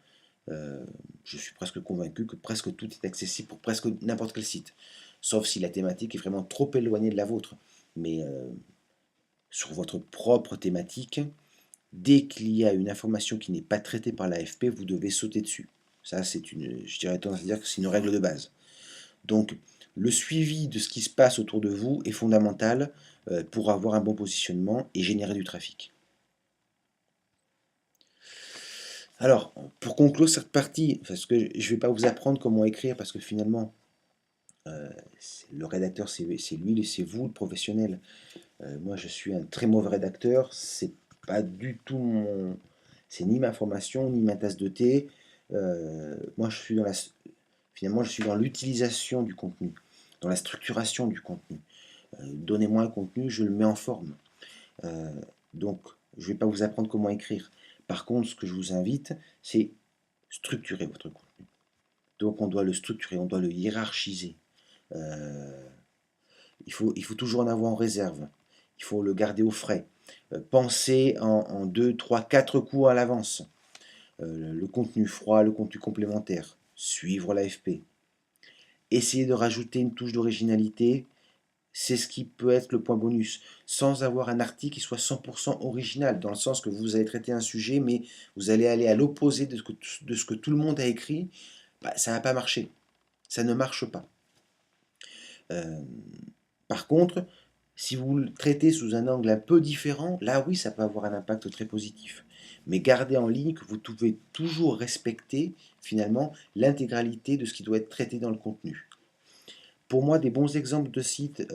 je suis presque convaincu que presque tout est accessible pour presque n'importe quel site. Sauf si la thématique est vraiment trop éloignée de la vôtre. Mais sur votre propre thématique, dès qu'il y a une information qui n'est pas traitée par l'AFP, vous devez sauter dessus. Ça, je dirais tendance à dire que c'est une règle de base. Donc, le suivi de ce qui se passe autour de vous est fondamental pour avoir un bon positionnement et générer du trafic. Alors, pour conclure cette partie, parce que je ne vais pas vous apprendre comment écrire, parce que finalement, le rédacteur, c'est lui, c'est vous, le professionnel. Moi, je suis un très mauvais rédacteur, c'est pas du tout mon... C'est ni ma formation, ni ma tasse de thé. Moi, finalement, je suis dans l'utilisation du contenu, dans la structuration du contenu. Donnez-moi un contenu, je le mets en forme. Euh, donc, je ne vais pas vous apprendre comment écrire. Par contre, ce que je vous invite, c'est structurer votre contenu. Donc, on doit le structurer, on doit le hiérarchiser. Euh, il faut toujours en avoir en réserve. Il faut le garder au frais. Pensez en 2, 3, 4 coups à l'avance. Le contenu froid, le contenu complémentaire. Suivre l'AFP. Essayez de rajouter une touche d'originalité, c'est ce qui peut être le point bonus, sans avoir un article qui soit 100% original, dans le sens que vous allez traiter un sujet, mais vous allez aller à l'opposé de ce que tout le monde a écrit, bah, ça ne va pas marcher. Ça ne marche pas. Euh, Par contre, si vous le traitez sous un angle un peu différent, là oui, ça peut avoir un impact très positif. Mais gardez en ligne que vous devez toujours respecter finalement l'intégralité de ce qui doit être traité dans le contenu. Pour moi, des bons exemples de sites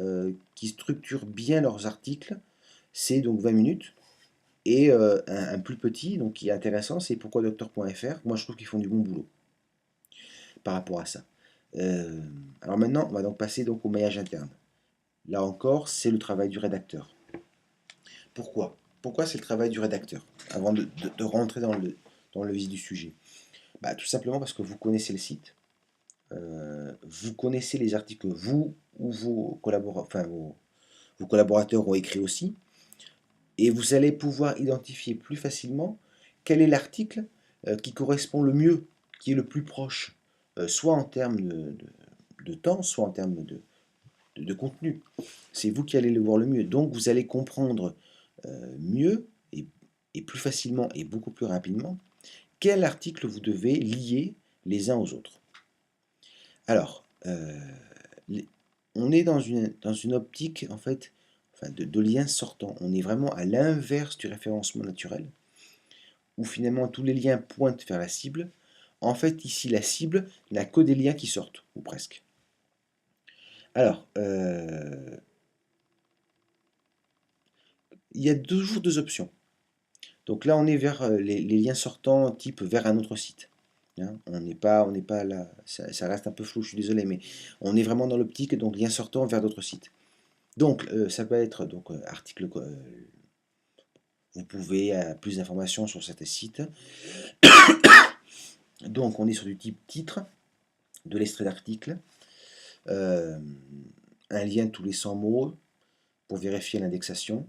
qui structurent bien leurs articles, c'est donc 20 minutes. Et un plus petit, donc qui est intéressant, c'est pourquoi docteur.fr. Moi, je trouve qu'ils font du bon boulot par rapport à ça. Alors maintenant, on va donc passer donc au maillage interne. Là encore, c'est le travail du rédacteur. Pourquoi? Pourquoi c'est le travail du rédacteur? Avant de rentrer dans le vif du sujet. Bah, tout simplement parce que vous connaissez le site, vous connaissez les articles que vous ou vos collaborateurs ont écrit aussi, et vous allez pouvoir identifier plus facilement quel est l'article qui correspond le mieux, qui est le plus proche, soit en termes de temps, soit en termes de contenu. C'est vous qui allez le voir le mieux. Donc vous allez comprendre mieux et plus facilement et beaucoup plus rapidement quel article vous devez lier les uns aux autres. Alors, on est dans une optique en fait enfin, de liens sortants. On est vraiment à l'inverse du référencement naturel, où finalement tous les liens pointent vers la cible. En fait, ici, la cible n'a que des liens qui sortent, ou presque. Alors, il y a toujours deux options. Donc là, on est vers les liens sortants type vers un autre site. Hein. On n'est pas là, ça reste un peu flou, je suis désolé, mais on est vraiment dans l'optique, donc lien sortant vers d'autres sites. Donc, ça peut être donc, article, vous pouvez plus d'informations sur certains sites. Donc, on est sur du type titre, de l'extrait d'article, euh, un lien tous les 100 mots pour vérifier l'indexation.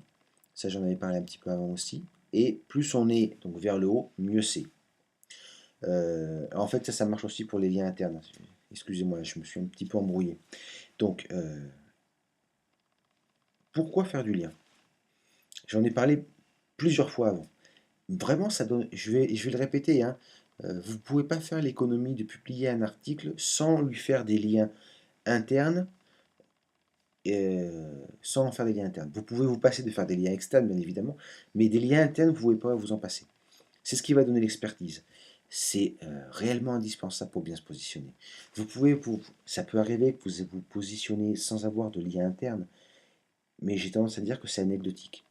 Ça, j'en avais parlé un petit peu avant aussi. Et plus on est donc vers le haut, mieux c'est. En fait, ça marche aussi pour les liens internes. Excusez-moi, je me suis un petit peu embrouillé. Donc, pourquoi faire du lien? J'en ai parlé plusieurs fois avant. Vraiment, ça donne, je vais le répéter, hein, vous ne pouvez pas faire l'économie de publier un article sans lui faire des liens internes, sans en faire des liens internes. Vous pouvez vous passer de faire des liens externes, bien évidemment, mais des liens internes, vous ne pouvez pas vous en passer. C'est ce qui va donner l'expertise. C'est réellement indispensable pour bien se positionner. Ça peut arriver que vous vous positionnez sans avoir de lien interne, mais j'ai tendance à dire que c'est anecdotique.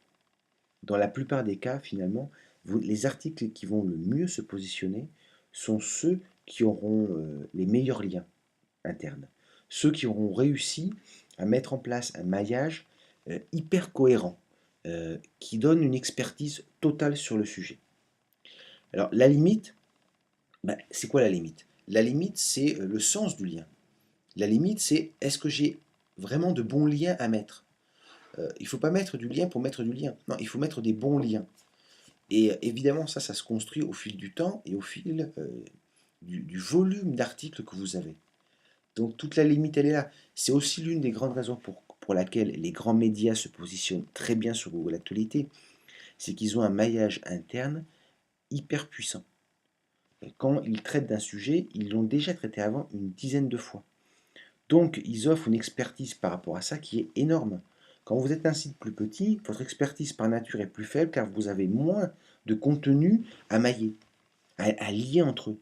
Dans la plupart des cas, finalement, les articles qui vont le mieux se positionner sont ceux qui auront les meilleurs liens internes. Ceux qui auront réussi à mettre en place un maillage hyper cohérent, qui donne une expertise totale sur le sujet. Alors, la limite, bah, c'est quoi la limite? La limite, c'est le sens du lien. La limite, c'est est-ce que j'ai vraiment de bons liens à mettre? Il ne faut pas mettre du lien pour mettre du lien. Non, il faut mettre des bons liens. Et évidemment, ça se construit au fil du temps et au fil du volume d'articles que vous avez. Donc toute la limite, elle est là. C'est aussi l'une des grandes raisons pour laquelle les grands médias se positionnent très bien sur Google Actualité, c'est qu'ils ont un maillage interne hyper puissant. Quand ils traitent d'un sujet, ils l'ont déjà traité avant une dizaine de fois. Donc ils offrent une expertise par rapport à ça qui est énorme. Quand vous êtes un site plus petit, votre expertise par nature est plus faible car vous avez moins de contenu à mailler, à lier entre eux.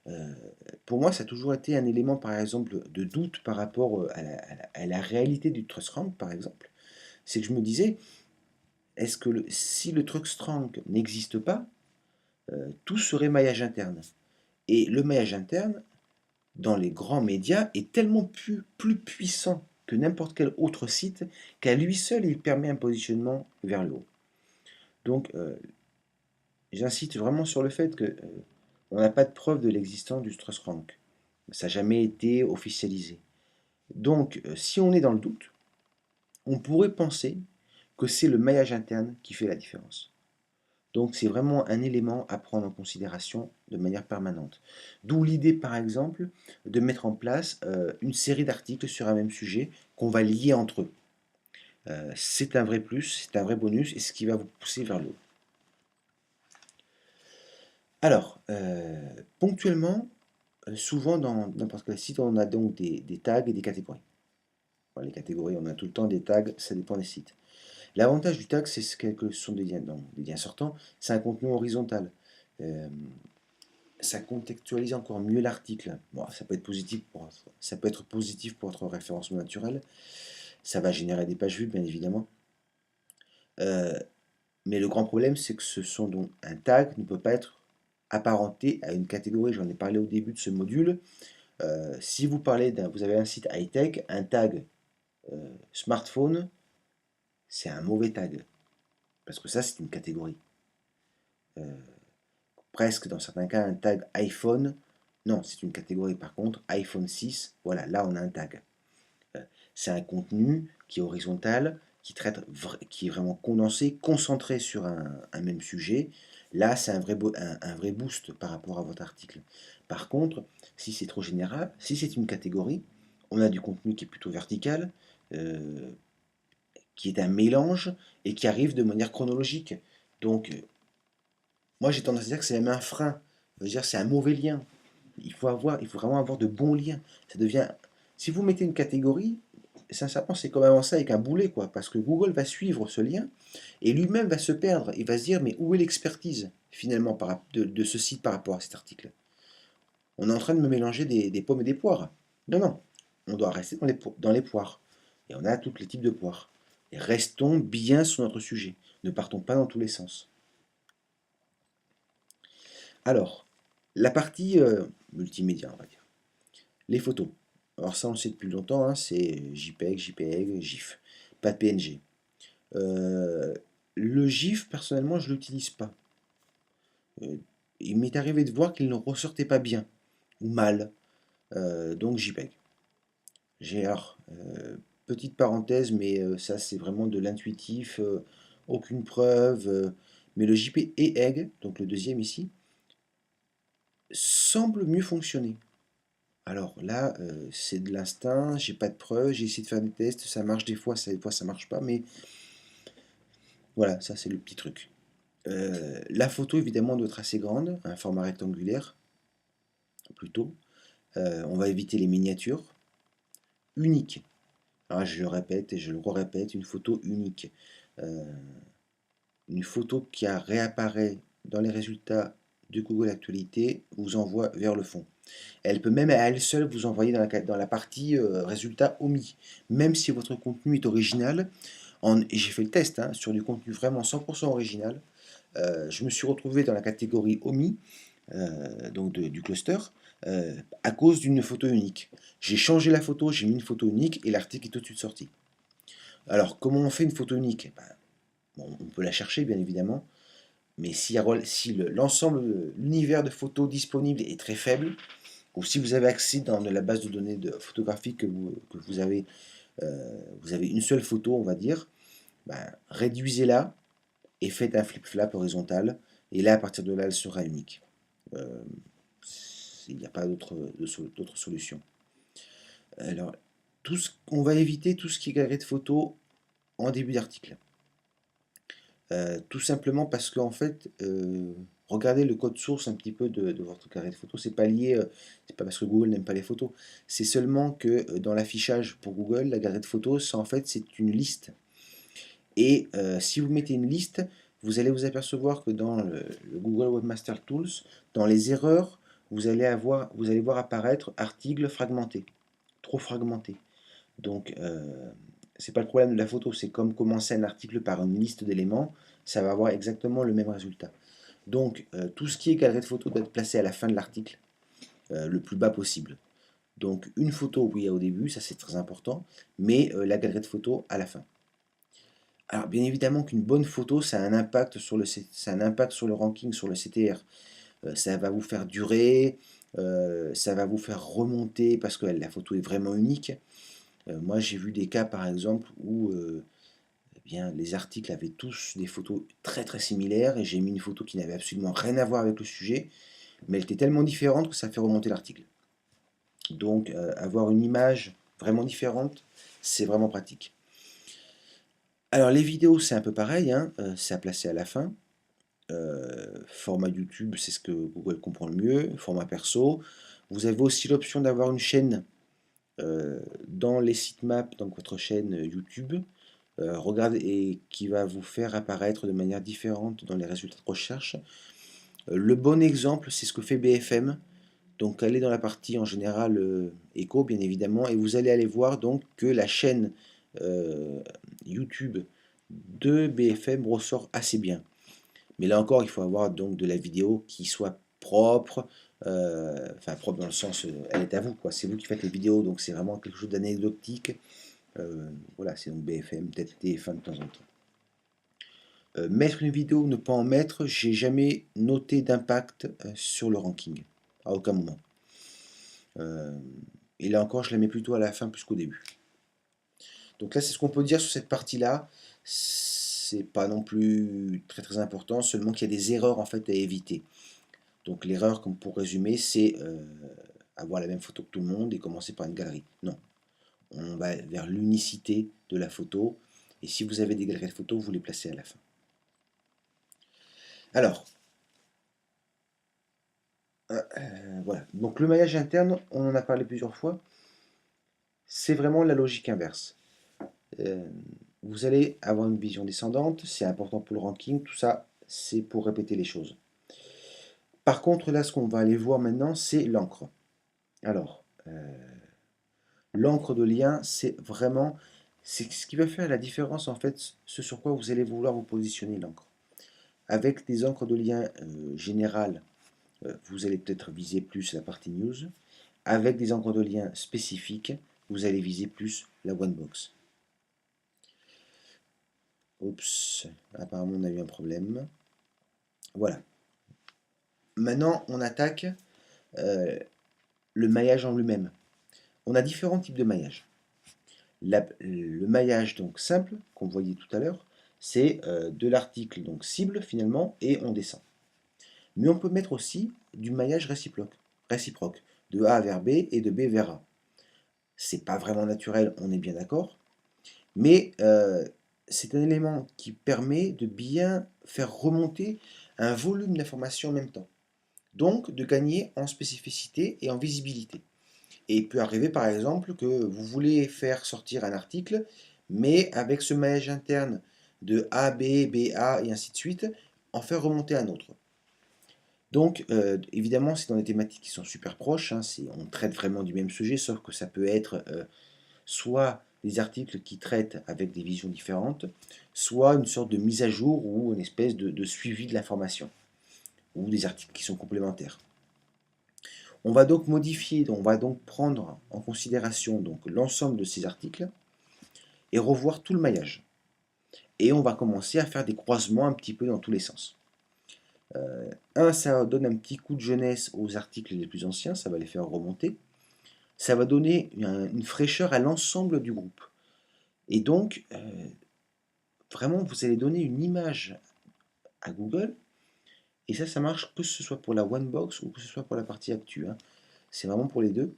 Euh, pour moi, ça a toujours été un élément, par exemple, de doute par rapport à la réalité du trust rank, par exemple. C'est que je me disais, est-ce que si le trust rank n'existe pas, tout serait maillage interne. Et le maillage interne, dans les grands médias, est tellement plus puissant que n'importe quel autre site qu'à lui seul, il permet un positionnement vers le haut. Donc, j'insiste vraiment sur le fait que on n'a pas de preuve de l'existence du trust rank. Ça n'a jamais été officialisé. Donc, si on est dans le doute, on pourrait penser que c'est le maillage interne qui fait la différence. Donc, c'est vraiment un élément à prendre en considération de manière permanente. D'où l'idée, par exemple, de mettre en place une série d'articles sur un même sujet qu'on va lier entre eux. C'est un vrai plus, c'est un vrai bonus, et ce qui va vous pousser vers le haut. Alors, ponctuellement, souvent dans n'importe quel site, on a donc des tags et des catégories. Bon, les catégories, on a tout le temps des tags, ça dépend des sites. L'avantage du tag, c'est que ce sont des liens sortants, c'est un contenu horizontal. Euh, Ça contextualise encore mieux l'article. Bon, ça peut être positif pour votre référencement naturel. Ça va générer des pages vues, bien évidemment. Euh, mais le grand problème, c'est que ce sont donc un tag ne peut pas être apparenté à une catégorie. J'en ai parlé au début de ce module. Si vous parlez vous avez un site high-tech, un tag smartphone, c'est un mauvais tag, parce que ça, c'est une catégorie. Euh, Presque dans certains cas, un tag iPhone, non, c'est une catégorie. Par contre, iPhone 6, voilà, là, on a un tag. C'est un contenu qui est horizontal, qui est vraiment condensé, concentré sur un même sujet. Là, c'est un vrai boost par rapport à votre article. Par contre, si c'est trop général, si c'est une catégorie, on a du contenu qui est plutôt vertical, euh, qui est un mélange et qui arrive de manière chronologique. Donc, moi, j'ai tendance à dire que c'est même un frein. Je veux dire, c'est un mauvais lien. Il faut vraiment avoir de bons liens. Ça devient, si vous mettez une catégorie, sincèrement, c'est comme avancer avec un boulet, quoi, parce que Google va suivre ce lien et lui-même va se perdre. Il va se dire, mais où est l'expertise finalement de ce site par rapport à cet article? On est en train de me mélanger des pommes et des poires. Non, non, on doit rester dans les poires. Et on a tous les types de poires. Et restons bien sur notre sujet. Ne partons pas dans tous les sens. Alors, la partie multimédia, on va dire. Les photos. Alors ça, on le sait depuis longtemps, hein, c'est JPEG, JPEG, GIF. Pas de PNG. Euh, le GIF, personnellement, je ne l'utilise pas. Euh, il m'est arrivé de voir qu'il ne ressortait pas bien, ou mal. Donc JPEG. Alors, petite parenthèse, mais ça c'est vraiment de l'intuitif, aucune preuve. Mais le JPEG, donc le deuxième ici, semble mieux fonctionner. Alors là, c'est de l'instinct, j'ai pas de preuves, j'ai essayé de faire des tests, ça marche des fois ça marche pas, mais voilà, ça c'est le petit truc. La photo évidemment doit être assez grande, un format rectangulaire plutôt. On va éviter les miniatures. Unique. Alors je le répète et je le répète, une photo unique. Euh, une photo qui réapparaît dans les résultats de Google Actualité vous envoie vers le fond. Elle peut même à elle seule vous envoyer dans la partie résultats omis. Même si votre contenu est original, et j'ai fait le test hein, sur du contenu vraiment 100% original, je me suis retrouvé dans la catégorie omis, donc du cluster, à cause d'une photo unique. J'ai changé la photo, j'ai mis une photo unique et l'article est tout de suite sorti. Alors, comment on fait une photo unique? Ben, bon, on peut la chercher, bien évidemment, mais si l'ensemble, l'univers de photos disponibles est très faible, ou si vous avez accès dans la base de données photographique que vous avez une seule photo, on va dire, ben, réduisez-la et faites un flip-flap horizontal, et là, à partir de là, elle sera unique. Euh, il n'y a pas d'autre solution. Alors, on va éviter tout ce qui est galerie de photos en début d'article. Tout simplement parce qu'en fait, regardez le code source un petit peu de votre carré de photos. C'est pas lié, c'est pas parce que Google n'aime pas les photos. C'est seulement que dans l'affichage pour Google, la galerie de photos, en fait, c'est une liste. Et si vous mettez une liste, vous allez vous apercevoir que dans le Google Webmaster Tools, dans les erreurs, vous allez voir apparaître articles fragmentés, trop fragmentés. Donc, c'est pas le problème de la photo, c'est comme commencer un article par une liste d'éléments, ça va avoir exactement le même résultat. Donc, tout ce qui est galerie de photos doit être placé à la fin de l'article, le plus bas possible. Donc, une photo, oui, au début, ça c'est très important, mais la galerie de photos à la fin. Alors, bien évidemment qu'une bonne photo, ça a un impact ça a un impact sur le ranking, sur le CTR. Ça va vous faire durer, ça va vous faire remonter parce que la photo est vraiment unique. Moi, j'ai vu des cas, par exemple, où eh bien, les articles avaient tous des photos très très similaires et j'ai mis une photo qui n'avait absolument rien à voir avec le sujet, mais elle était tellement différente que ça fait remonter l'article. Donc, avoir une image vraiment différente, c'est vraiment pratique. Alors, les vidéos, c'est un peu pareil, hein, c'est à placer à la fin. Format YouTube, c'est ce que Google comprend le mieux. Format perso. Vous avez aussi l'option d'avoir une chaîne dans les sitemaps, donc votre chaîne YouTube. Regardez, et qui va vous faire apparaître de manière différente dans les résultats de recherche. Le bon exemple, c'est ce que fait BFM. Donc allez dans la partie en général écho, bien évidemment, et vous allez aller voir donc que la chaîne euh, YouTube de BFM ressort assez bien. Mais là encore, il faut avoir donc de la vidéo qui soit propre, enfin propre dans le sens, elle est à vous, quoi. C'est vous qui faites les vidéos, donc c'est vraiment quelque chose d'anecdotique. Voilà, c'est donc BFM, peut-être TF1 de temps en temps. Mettre une vidéo ou ne pas en mettre, j'ai jamais noté d'impact sur le ranking, à aucun moment. Euh, et là encore, je la mets plutôt à la fin plus qu'au début. Donc là, c'est ce qu'on peut dire sur cette partie-là. C'est pas non plus très très important, seulement qu'il y a des erreurs en fait à éviter. Donc l'erreur, comme pour résumer, c'est avoir la même photo que tout le monde et commencer par une galerie. Non, on va vers l'unicité de la photo. Et si vous avez des galeries de photos, vous les placez à la fin. Alors, voilà. Donc le maillage interne, on en a parlé plusieurs fois. C'est vraiment la logique inverse. Euh, Vous allez avoir une vision descendante, c'est important pour le ranking, tout ça, c'est pour répéter les choses. Par contre, là, ce qu'on va aller voir maintenant, c'est l'encre. Alors, l'encre de lien, c'est ce qui va faire la différence, en fait, ce sur quoi vous allez vouloir vous positionner l'encre. Avec des encres de lien générales, vous allez peut-être viser plus la partie news. Avec des encres de lien spécifiques, vous allez viser plus la one box. Oups, apparemment on a eu un problème. Voilà. Maintenant, on attaque euh, le maillage en lui-même. On a différents types de maillage. Le maillage donc simple, qu'on voyait tout à l'heure, c'est de l'article donc cible finalement, et on descend. Mais on peut mettre aussi du maillage réciproque, de A vers B et de B vers A. C'est pas vraiment naturel, on est bien d'accord, mais c'est un élément qui permet de bien faire remonter un volume d'informations en même temps. Donc de gagner en spécificité et en visibilité. Et il peut arriver par exemple que vous voulez faire sortir un article, mais avec ce maillage interne de A, B, B, A et ainsi de suite, en faire remonter un autre. Donc évidemment c'est dans des thématiques qui sont super proches, hein, on traite vraiment du même sujet, sauf que ça peut être soit des articles qui traitent avec des visions différentes, soit une sorte de mise à jour ou une espèce de suivi de l'information, ou des articles qui sont complémentaires. On va donc modifier, on va donc prendre en considération donc l'ensemble de ces articles et revoir tout le maillage. Et on va commencer à faire des croisements un petit peu dans tous les sens. Ça donne un petit coup de jeunesse aux articles les plus anciens, ça va les faire remonter. Ça va donner une fraîcheur à l'ensemble du groupe. Et donc, vraiment, vous allez donner une image à Google. Et ça marche que ce soit pour la one box ou que ce soit pour la partie actu, hein. C'est vraiment pour les deux.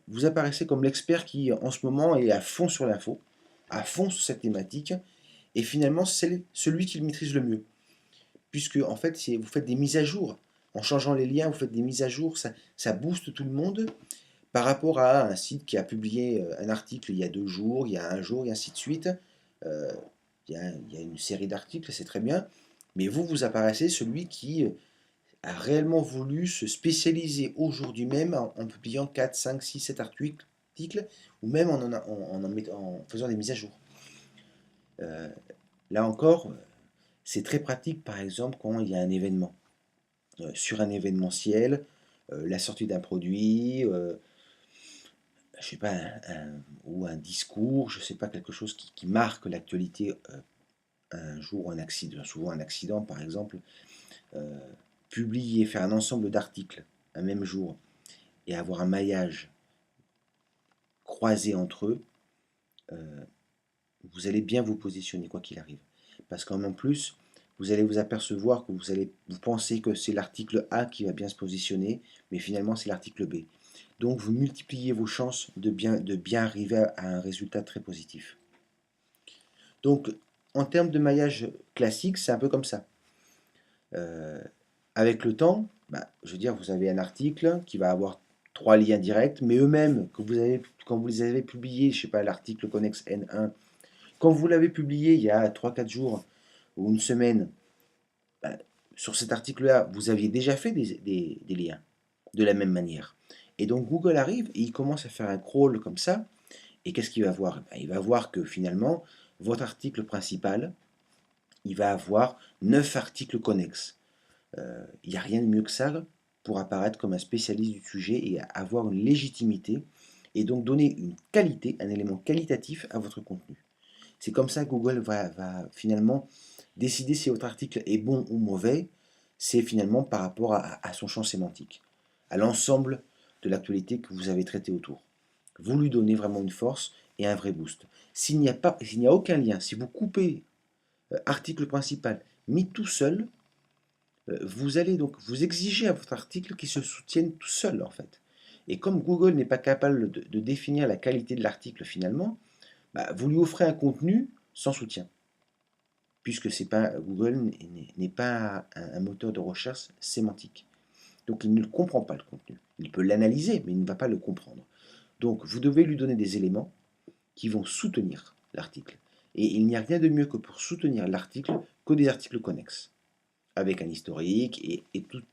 Vous apparaissez comme l'expert qui, en ce moment, est à fond sur l'info, à fond sur cette thématique, et finalement, c'est celui qui le maîtrise le mieux. Puisque, en fait, vous faites des mises à jour. En changeant les liens, vous faites des mises à jour, ça booste tout le monde par rapport à un site qui a publié un article il y a 2 jours, il y a un jour, et ainsi de suite. Euh, il y a une série d'articles, c'est très bien, mais vous apparaissez celui qui a réellement voulu se spécialiser aujourd'hui même en publiant 4, 5, 6, 7 articles, ou même en faisant des mises à jour. Euh, Là encore, c'est très pratique par exemple quand il y a un événement. Sur un événementiel, la sortie d'un produit, je sais pas, ou un discours, je sais pas, quelque chose qui marque l'actualité un jour, un accident, souvent un accident par exemple, euh, publier, faire un ensemble d'articles un même jour et avoir un maillage croisé entre eux, euh, vous allez bien vous positionner quoi qu'il arrive. Parce qu'en plus, vous allez vous apercevoir que vous pensez que c'est l'article A qui va bien se positionner, mais finalement c'est l'article B. Donc vous multipliez vos chances de bien arriver à un résultat très positif. Donc en termes de maillage classique, c'est un peu comme ça. Euh, Avec le temps, bah, je veux dire, vous avez un article qui va avoir 3 liens directs, mais eux-mêmes, quand vous les avez publiés, je sais pas, l'article Connex N1, quand vous l'avez publié il y a 3, 4 jours ou une semaine, bah, sur cet article-là, vous aviez déjà fait des liens de la même manière. Et donc Google arrive et il commence à faire un crawl comme ça. Et qu'est-ce qu'il va voir? Bah, il va voir que finalement, votre article principal, il va avoir 9 articles connexes. Il n'y a rien de mieux que ça pour apparaître comme un spécialiste du sujet et avoir une légitimité et donc donner une qualité, un élément qualitatif à votre contenu. C'est comme ça que Google va finalement décider si votre article est bon ou mauvais. C'est finalement par rapport à son champ sémantique, à l'ensemble de l'actualité que vous avez traité autour. Vous lui donnez vraiment une force et un vrai boost. S'il n'y a aucun lien, si vous coupez article principal mis tout seul, vous allez donc vous exiger à votre article qu'il se soutienne tout seul en fait. Et comme Google n'est pas capable de définir la qualité de l'article finalement, bah, vous lui offrez un contenu sans soutien, puisque c'est pas, Google n'est pas un moteur de recherche sémantique. Donc il ne comprend pas le contenu. Il peut l'analyser, mais il ne va pas le comprendre. Donc vous devez lui donner des éléments qui vont soutenir l'article. Et il n'y a rien de mieux que pour soutenir l'article que des articles connexes, avec un historique et tout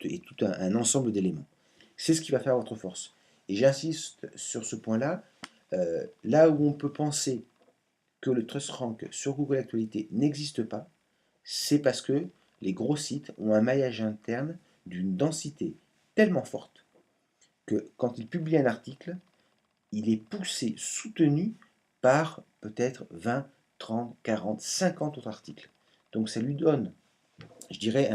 un ensemble d'éléments. C'est ce qui va faire votre force. Et j'insiste sur ce point-là, là où on peut penser que le Trust Rank sur Google Actualité n'existe pas, c'est parce que les gros sites ont un maillage interne d'une densité tellement forte que quand ils publient un article, il est poussé, soutenu par peut-être 20, 30, 40, 50 autres articles. Donc ça lui donne, je dirais,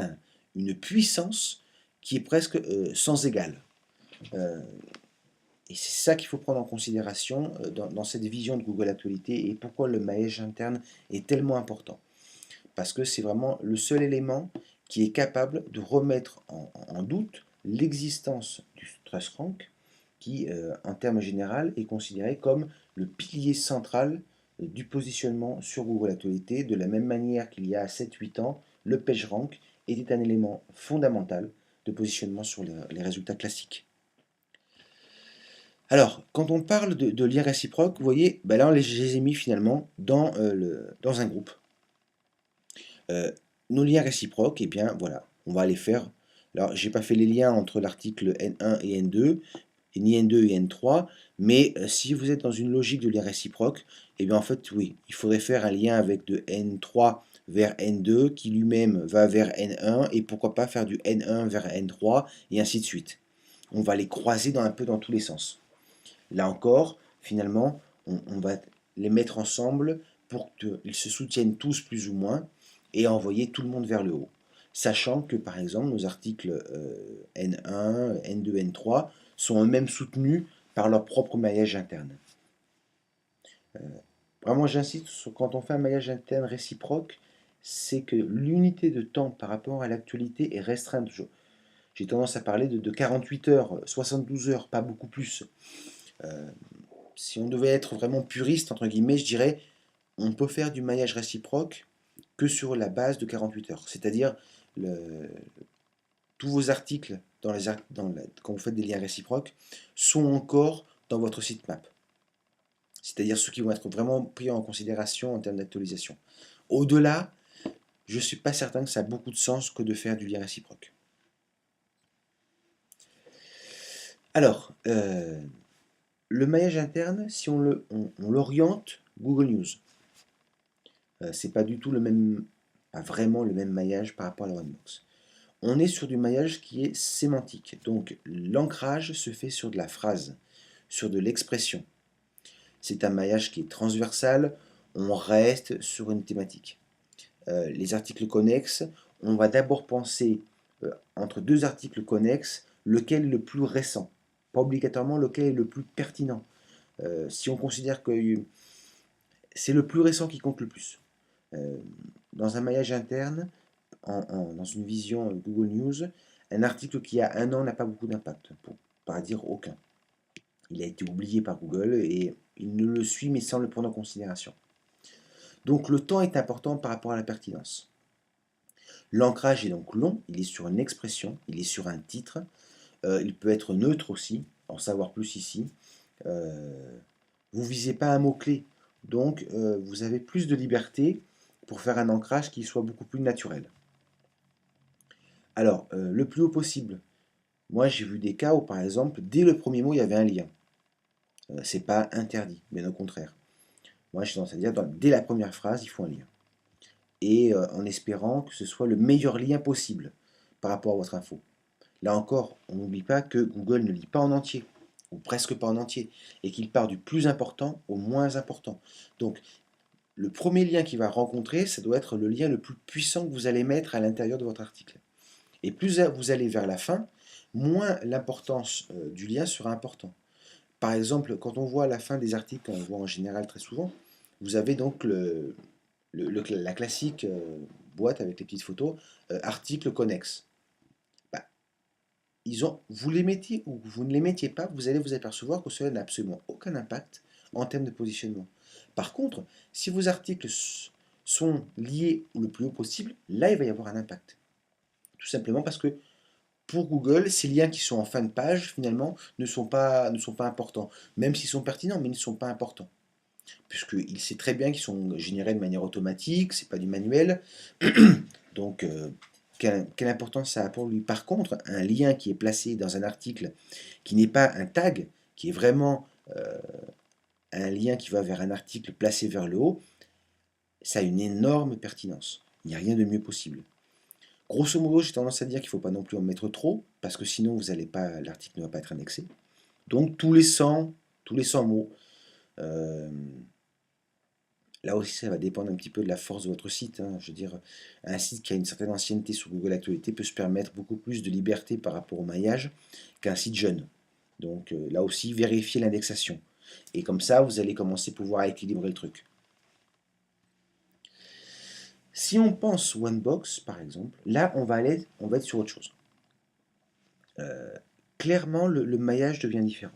une puissance qui est presque sans égale. Euh, et c'est ça qu'il faut prendre en considération dans cette vision de Google Actualité et pourquoi le maillage interne est tellement important. Parce que c'est vraiment le seul élément qui est capable de remettre en doute l'existence du Trust Rank, qui, en termes général, est considéré comme le pilier central du positionnement sur Google Actualité, de la même manière qu'il y a 7-8 ans, le PageRank était un élément fondamental de positionnement sur les résultats classiques. Alors, quand on parle de liens réciproques, vous voyez, ben là, je les ai mis finalement dans un groupe. Nos liens réciproques, eh bien voilà, on va les faire. Alors, j'ai pas fait les liens entre l'article N1 et N2, et ni N2 et N3, mais si vous êtes dans une logique de lien réciproque, eh bien en fait, oui, il faudrait faire un lien avec de N3 vers N2, qui lui-même va vers N1, et pourquoi pas faire du N1 vers N3, et ainsi de suite. On va les croiser un peu dans tous les sens. Là encore, finalement, on va les mettre ensemble pour qu'ils se soutiennent tous plus ou moins et envoyer tout le monde vers le haut. Sachant que, par exemple, nos articles N1, N2, N3 sont eux-mêmes soutenus par leur propre maillage interne. Vraiment, j'insiste sur quand on fait un maillage interne réciproque, c'est que l'unité de temps par rapport à l'actualité est restreinte. J'ai tendance à parler de 48 heures, 72 heures, pas beaucoup plus. Euh, Si on devait être vraiment puriste, entre guillemets, je dirais, on peut faire du maillage réciproque que sur la base de 48 heures. C'est-à-dire, tous vos articles, quand vous faites des liens réciproques, sont encore dans votre sitemap. C'est-à-dire ceux qui vont être vraiment pris en considération en termes d'actualisation. Au-delà, je ne suis pas certain que ça a beaucoup de sens que de faire du lien réciproque. Alors, le maillage interne, si on l'oriente Google News, c'est pas du tout pas vraiment le même maillage par rapport à la One-Box. On est sur du maillage qui est sémantique. Donc l'ancrage se fait sur de la phrase, sur de l'expression. C'est un maillage qui est transversal, on reste sur une thématique. Les articles connexes, on va d'abord penser entre deux articles connexes, lequel est le plus récent. Pas obligatoirement lequel est le plus pertinent. Si on considère que c'est le plus récent qui compte le plus. Dans un maillage interne, dans une vision Google News, un article qui a un an n'a pas beaucoup d'impact, pour pas dire aucun. Il a été oublié par Google et il ne le suit mais sans le prendre en considération. Donc le temps est important par rapport à la pertinence. L'ancrage est donc long, il est sur une expression, il est sur un titre, il peut être neutre aussi, en savoir plus ici. Vous ne visez pas un mot-clé, donc vous avez plus de liberté pour faire un ancrage qui soit beaucoup plus naturel. Alors, le plus haut possible. Moi, j'ai vu des cas où, par exemple, dès le premier mot, il y avait un lien. C'est pas interdit, bien au contraire. Moi, j'ai tendance à dire, dès la première phrase, il faut un lien. Et en espérant que ce soit le meilleur lien possible. par rapport à votre info. Là encore, on n'oublie pas que Google ne lit pas en entier, ou presque pas en entier, et qu'il part du plus important au moins important. Donc, le premier lien qu'il va rencontrer, ça doit être le lien le plus puissant que vous allez mettre à l'intérieur de votre article. Et plus vous allez vers la fin, moins l'importance du lien sera important. Par exemple, quand on voit à la fin des articles, qu'on voit en général très souvent, vous avez donc la classique boîte avec les petites photos, article connexe. Bah, vous les mettiez ou vous ne les mettiez pas, vous allez vous apercevoir que cela n'a absolument aucun impact en termes de positionnement. Par contre, si vos articles sont liés le plus haut possible, là il va y avoir un impact. Tout simplement parce que pour Google, ces liens qui sont en fin de page, finalement, ne sont pas importants. Même s'ils sont pertinents, mais ils ne sont pas importants. Puisqu'il sait très bien qu'ils sont générés de manière automatique, c'est pas du manuel. Donc, quelle importance ça a pour lui? Par contre, un lien qui est placé dans un article qui n'est pas un tag, qui est vraiment un lien qui va vers un article placé vers le haut, ça a une énorme pertinence. Il n'y a rien de mieux possible. Grosso modo, j'ai tendance à dire qu'il ne faut pas non plus en mettre trop, parce que sinon l'article ne va pas être indexé. Donc tous les 100 mots. Euh, Là aussi, ça va dépendre un petit peu de la force de votre site, hein. Je veux dire, un site qui a une certaine ancienneté sur Google Actualité peut se permettre beaucoup plus de liberté par rapport au maillage qu'un site jeune. Donc là aussi, vérifiez l'indexation. Et comme ça, vous allez commencer à pouvoir équilibrer le truc. Si on pense Onebox, par exemple, là, on va être sur autre chose. Clairement, le maillage devient différent.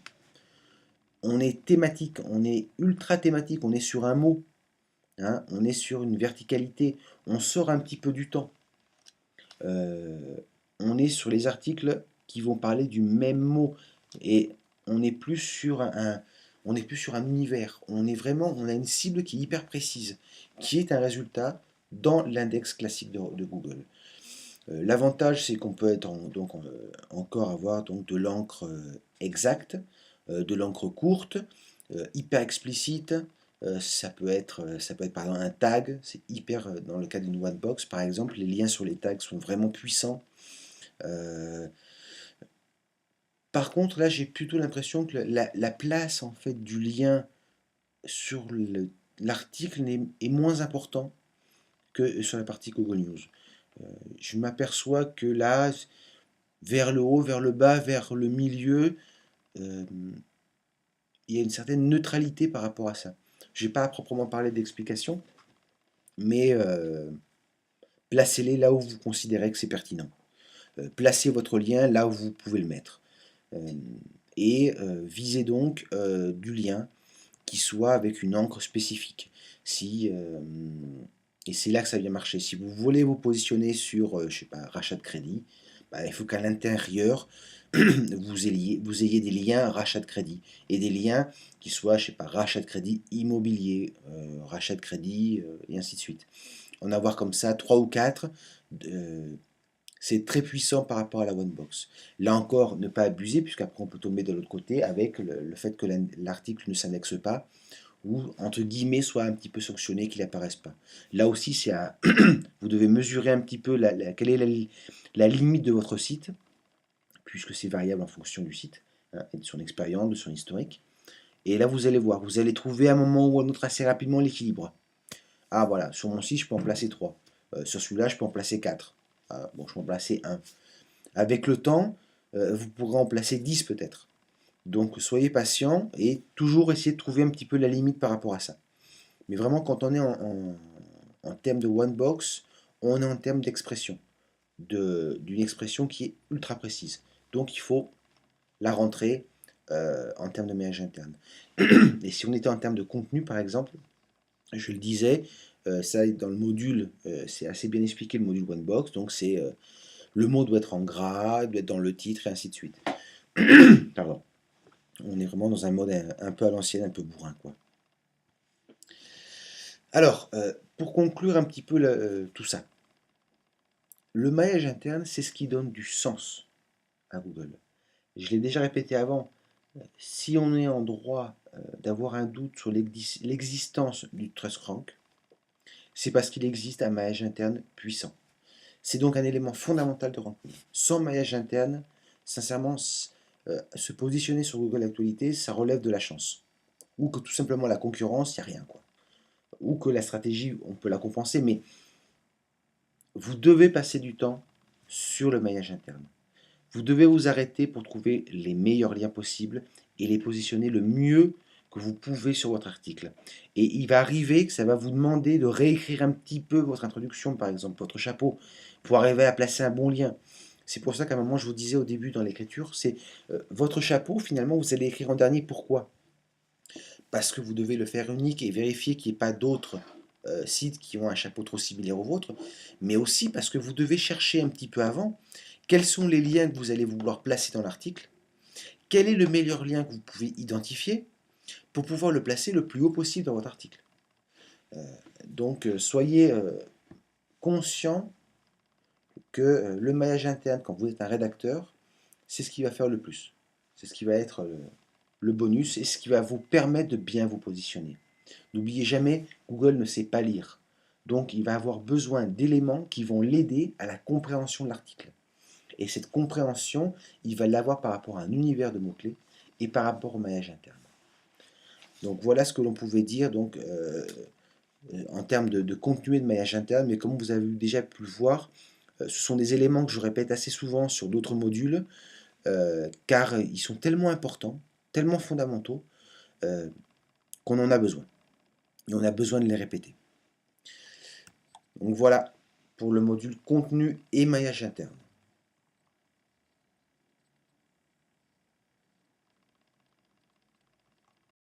On est thématique, on est ultra thématique, on est sur un mot, hein, on est sur une verticalité, on sort un petit peu du temps. On est sur les articles qui vont parler du même mot et on n'est plus sur un univers. On a une cible qui est hyper précise, qui est un résultat dans l'index classique de Google. L'avantage, c'est qu'on peut encore avoir donc, de l'encre exacte, de l'encre courte, hyper explicite. Ça peut être par exemple un tag, c'est hyper, dans le cas d'une Onebox par exemple, les liens sur les tags sont vraiment puissants. Euh, Par contre, là, j'ai plutôt l'impression que la place en fait du lien sur l'article est moins important que sur la partie Google News. Je m'aperçois que là, vers le haut, vers le bas, vers le milieu, euh, il y a une certaine neutralité par rapport à ça. Je n'ai pas à proprement parler d'explication, mais placez-les là où vous considérez que c'est pertinent. Placez votre lien là où vous pouvez le mettre. Euh, et visez donc du lien qui soit avec une encre spécifique. Et c'est là que ça vient marcher. Si vous voulez vous positionner sur, je sais pas, rachat de crédit, bah, il faut qu'à l'intérieur, vous ayez des liens rachat de crédit. Et des liens qui soient, je sais pas, rachat de crédit immobilier, rachat de crédit, et ainsi de suite. En avoir comme ça 3 ou 4, c'est très puissant par rapport à la Onebox. Là encore, ne pas abuser, puisqu'après on peut tomber de l'autre côté avec le fait que l'article ne s'annexe pas, ou entre guillemets soit un petit peu sanctionné, qu'il n'apparaisse pas. Là aussi, vous devez mesurer un petit peu quelle est la limite de votre site, puisque c'est variable en fonction du site, hein, et de son expérience, de son historique. Et là, vous allez voir, vous allez trouver à un moment ou à un autre assez rapidement l'équilibre. Ah voilà, sur mon site, je peux en placer 3. Sur celui-là, je peux en placer 4. Ah, bon, je peux en placer 1. Avec le temps, vous pourrez en placer 10 peut-être. Donc soyez patient et toujours essayer de trouver un petit peu la limite par rapport à ça. Mais vraiment, quand on est en termes de one box, on est en termes d'expression, d'une expression qui est ultra précise. Donc il faut la rentrer en termes de maillage interne. Et si on était en termes de contenu, par exemple, je le disais, ça dans le module, c'est assez bien expliqué le module one box. Donc c'est le mot doit être en gras, doit être dans le titre et ainsi de suite. Pardon. On est vraiment dans un mode un peu à l'ancienne, un peu bourrin, quoi. Alors, pour conclure un petit peu tout ça, le maillage interne, c'est ce qui donne du sens à Google. Je l'ai déjà répété avant, si on est en droit d'avoir un doute sur l'existence du TrustRank, c'est parce qu'il existe un maillage interne puissant. C'est donc un élément fondamental de retenir. Sans maillage interne, sincèrement, se positionner sur Google Actualité, ça relève de la chance. Ou que tout simplement la concurrence, il n'y a rien, quoi. Ou que la stratégie, on peut la compenser, mais vous devez passer du temps sur le maillage interne. Vous devez vous arrêter pour trouver les meilleurs liens possibles et les positionner le mieux que vous pouvez sur votre article. Et il va arriver que ça va vous demander de réécrire un petit peu votre introduction, par exemple, votre chapeau, pour arriver à placer un bon lien. C'est pour ça qu'à un moment, je vous disais au début dans l'écriture, c'est votre chapeau, finalement, vous allez écrire en dernier. Pourquoi? Parce que vous devez le faire unique et vérifier qu'il n'y ait pas d'autres sites qui ont un chapeau trop similaire au vôtre, mais aussi parce que vous devez chercher un petit peu avant quels sont les liens que vous allez vouloir placer dans l'article, quel est le meilleur lien que vous pouvez identifier pour pouvoir le placer le plus haut possible dans votre article. Donc soyez conscient que le maillage interne, quand vous êtes un rédacteur, c'est ce qui va faire le plus. C'est ce qui va être le bonus et ce qui va vous permettre de bien vous positionner. N'oubliez jamais, Google ne sait pas lire. Donc il va avoir besoin d'éléments qui vont l'aider à la compréhension de l'article. Et cette compréhension, il va l'avoir par rapport à un univers de mots-clés et par rapport au maillage interne. Donc voilà ce que l'on pouvait dire donc, en termes de contenu et de maillage interne, mais comme vous avez déjà pu le voir, ce sont des éléments que je répète assez souvent sur d'autres modules, car ils sont tellement importants, tellement fondamentaux, euh, qu'on en a besoin. Et on a besoin de les répéter. Donc voilà pour le module contenu et maillage interne.